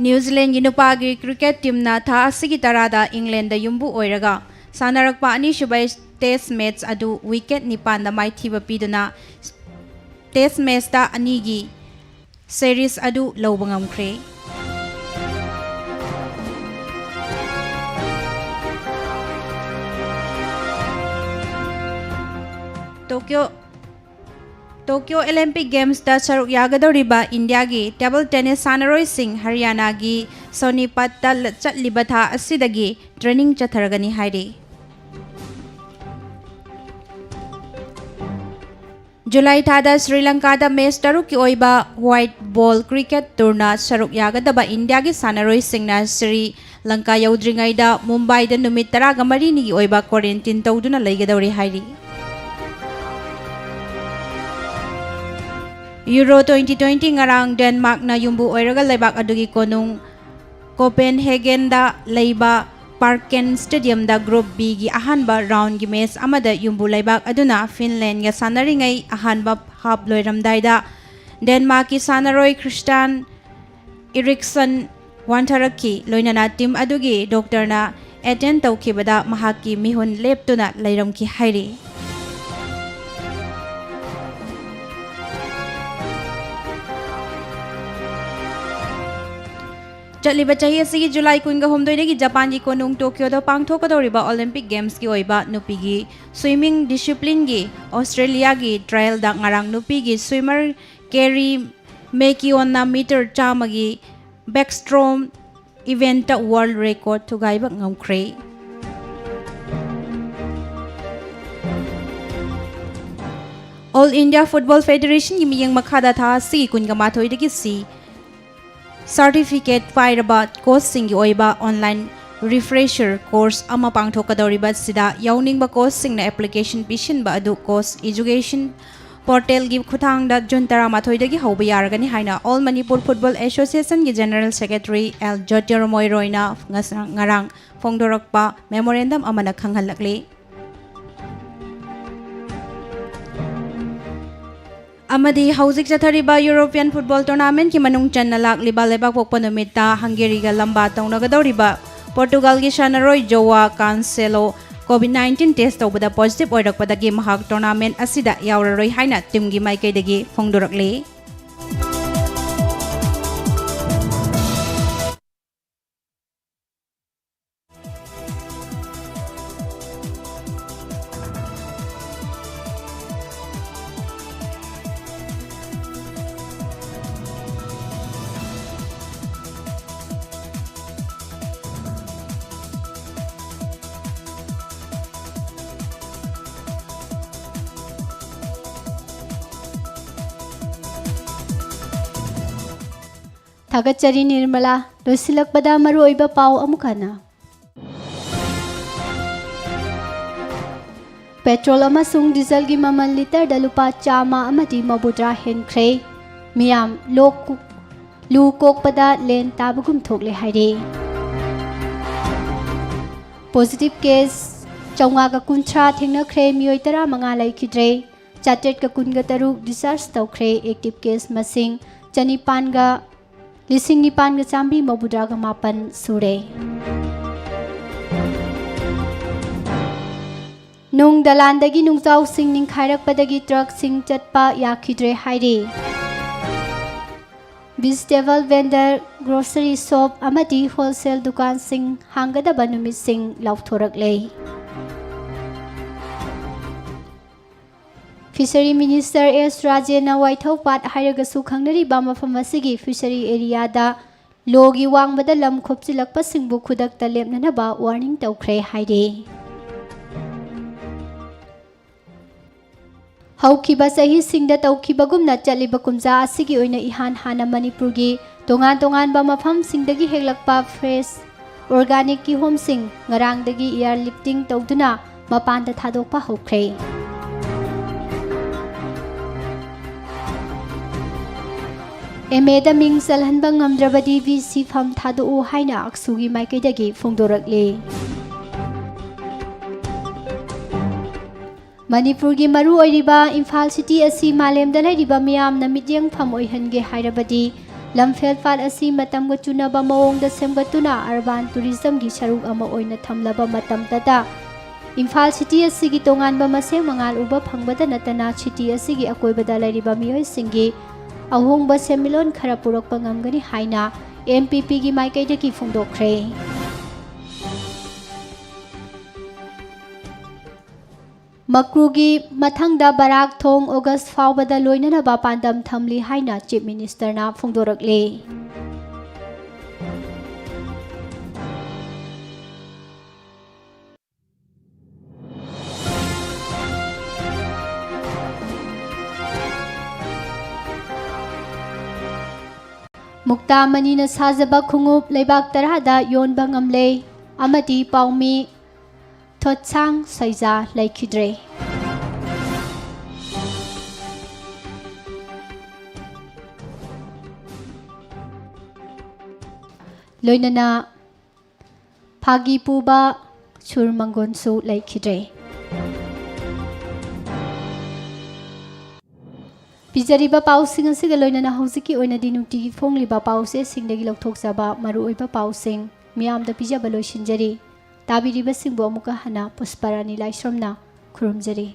न्यूजीलैंड की नुपागी क्रिकेट टीम ना था असिगी तरादा इंग्लैंड युम्बु ओइरगा सानारकपा अनिशुबै टेस्ट मैच अदु विकेट निपान दा माइथिबा पीदुना टेस्ट मैच दा अनिगी सीरीज अदु लौब ngamkhre। Tokyo Olympic Games da saruk yagadoriba India gi table tennis sanaroi sing Haryana gi Sonipat da chatliba tha asidagi training chatharagani hairi. July thada Sri Lanka da match taruk ki oiba white ball cricket tourna saruk yagadaba India gi sanaroi sing na Sri Lanka yaudringai da Mumbai da numit 13 ni gi oiba quarantine tawduna leigadori hairi. Euro 2020 ngarang Denmark na yumbu oiraga leibak adugi konung Copenhagen da leiba Parken Stadium da Group B gi ahanba round gi match amada yumbu leibak aduna Finland ga sanaringai ahanba half loiramdai da Denmark ki sanaroi Christian Eriksen wantaraki loinana team adugi doctor na attend tawkhibada mahaki mihun leptuna leiramki hairi. Chatliba chahi asigi July 16 gi Japan gi konung Tokyo da pangthokadoriba Olympic Games gi oiba nupi gi swimming discipline gi Australia gi trial da ngarang nupi gi swimmer Kerry Makion na meter chama gi backstroke event ta world record thugaiba ngamkhre. All India Football Federation gi miyang makhada tha si kunga mathoi dagi si certificate pairaba course singi oiba online refresher course ama pangthokadoriba sida yauningba course singna application pishin ba adu course education portal gi khuthang da juntara mathoi dagi hoba yaragani haina All Manipur Football Association gi General Secretary L Jyotirmoy Roina ngarang phongdorakpa memorandum amana khanghalakli. Amadi hauzik chathariba European Football Tournament ki manung channa lakliba lebak pokpa numita Hungary ga lamba tawnagadoriba Portugal gi sanaroi Joao Cancelo COVID-19 test tawbada positive oirakpadagi mahak tournament asida yauraroi haina team gi maikaidagi phongdorakli. Thagachari Nirmala losilakpada maruoiba pau amukana. Petrol amasung diesel gi mamal liter da lupa chama amadi mabudra henkre miyam lu kokpada len tabagum thokle haire. Positive case chaunga ka kuncha thengna khre mioi tara manga laikhidre chatet ka kunga taruk discharge tawkhre active case masing chanipan ga Lising nipan ga chambi mabudra ga mapan sure. Nung dalandagi nung jaw sing ning khairak padagi truck sing chatpa yakhidre haire. Vegetable vendor, grocery shop amadi wholesale dukan sing hangada banumit sing lauthorak lei. Fishery Minister S. Rajena Waithaupat hairagasu khangnariba mafam asigi fishery area da logi wangbada lam khopchilakpa singbu khudakta lepnanaba warning tawkhre haire. Haukiba sahi singda tawkibagumna chaliba kumja asigi oina ihan hana Manipur gi tongan ba mafam singdagi heglakpa fresh organic ki home sing ngarangdagi airlifting tawduna mapanda thadokpa hokre. MA ming salhanba ngamdrabadi VC fam thadu haina aksugi maikaidagi phongdorakle. Manipur gi maru oiriba Imphal City asi malemda lairiba miyamna midyang pham oihange hairabadi lamphel fal asi matam ga chunaba mawongda semgatuna urban tourism gi saruk ama oina thamlaba matam tada Imphal City asi gi tonganba maseng mangal uba phangbada natana city asi gi akoibada lairiba miyoi singi ahongba semilon khara purakpa ngamgani haina MPP gi maikaidagi phongdokre. ꯃꯀ꯭ꯔꯨꯒꯤ ꯃꯊꯪꯗ ꯕꯔꯥꯛ ꯊꯣꯡ ꯑꯣꯒꯁ ꯐꯥꯎꯕꯗ ꯂꯣꯏꯅꯅꯕ ꯄꯥꯟꯗꯝ ꯊꯝꯂꯤ ꯍꯥꯏꯅ ꯆꯤꯞ ꯃꯤꯅꯤꯁꯇꯔꯅ ꯐꯣꯡꯗꯣꯔꯛꯂꯤ꯫ ꯃꯨꯛꯇꯥ ꯃꯅꯤꯅ ꯁꯥꯖꯕ ꯈꯣꯡꯎꯞ ꯂꯩꯕꯥꯛ 10ꯗ ꯌꯣꯟꯕ ꯉꯝꯂꯦ ꯑꯃꯗꯤ ꯄꯥꯎꯃꯤ ꯊꯣꯠꯁꯥꯡ ꯁꯩꯖꯥ ꯂꯩꯈꯤꯗ꯭ꯔꯦ꯫ ꯂꯣꯏꯅꯅ ꯐꯥꯒꯤ ꯄꯨꯕ ꯁꯨꯔ ꯃꯪꯒꯣꯟꯁꯨ ꯂꯩꯈꯤꯗ꯭ꯔꯦ꯫ ꯄꯤꯖꯔꯤꯕ ꯄꯥꯎꯁꯤꯡ ꯑꯁꯤꯒ ꯂꯣꯏꯅꯅ ꯍꯧꯖꯤꯛꯀꯤ ꯑꯣꯏꯅꯗꯤ ꯅꯨꯡꯇꯤꯒꯤ ꯐꯣꯡꯂꯤꯕ ꯄꯥꯎꯆꯦꯁꯤꯡꯗꯒꯤ ꯂꯧꯊꯣꯛꯆꯕ ꯃꯔꯨꯑꯣꯏꯕ ꯄꯥꯎꯁꯤꯡ ꯃꯤꯌꯥꯝꯗ ꯄꯤꯖꯕ ꯂꯣꯏꯁꯤꯟꯖꯔꯤ꯫ ꯇꯥꯕꯤꯔꯤꯕꯁꯤꯡꯕꯨ ꯑꯃꯨꯛꯀ ꯍꯟꯅ ꯄꯨꯁꯄꯔꯥꯅꯤ ꯂꯥꯏꯁ꯭ꯔꯝꯅ ꯈꯨꯔꯨꯝꯖꯔꯤ꯫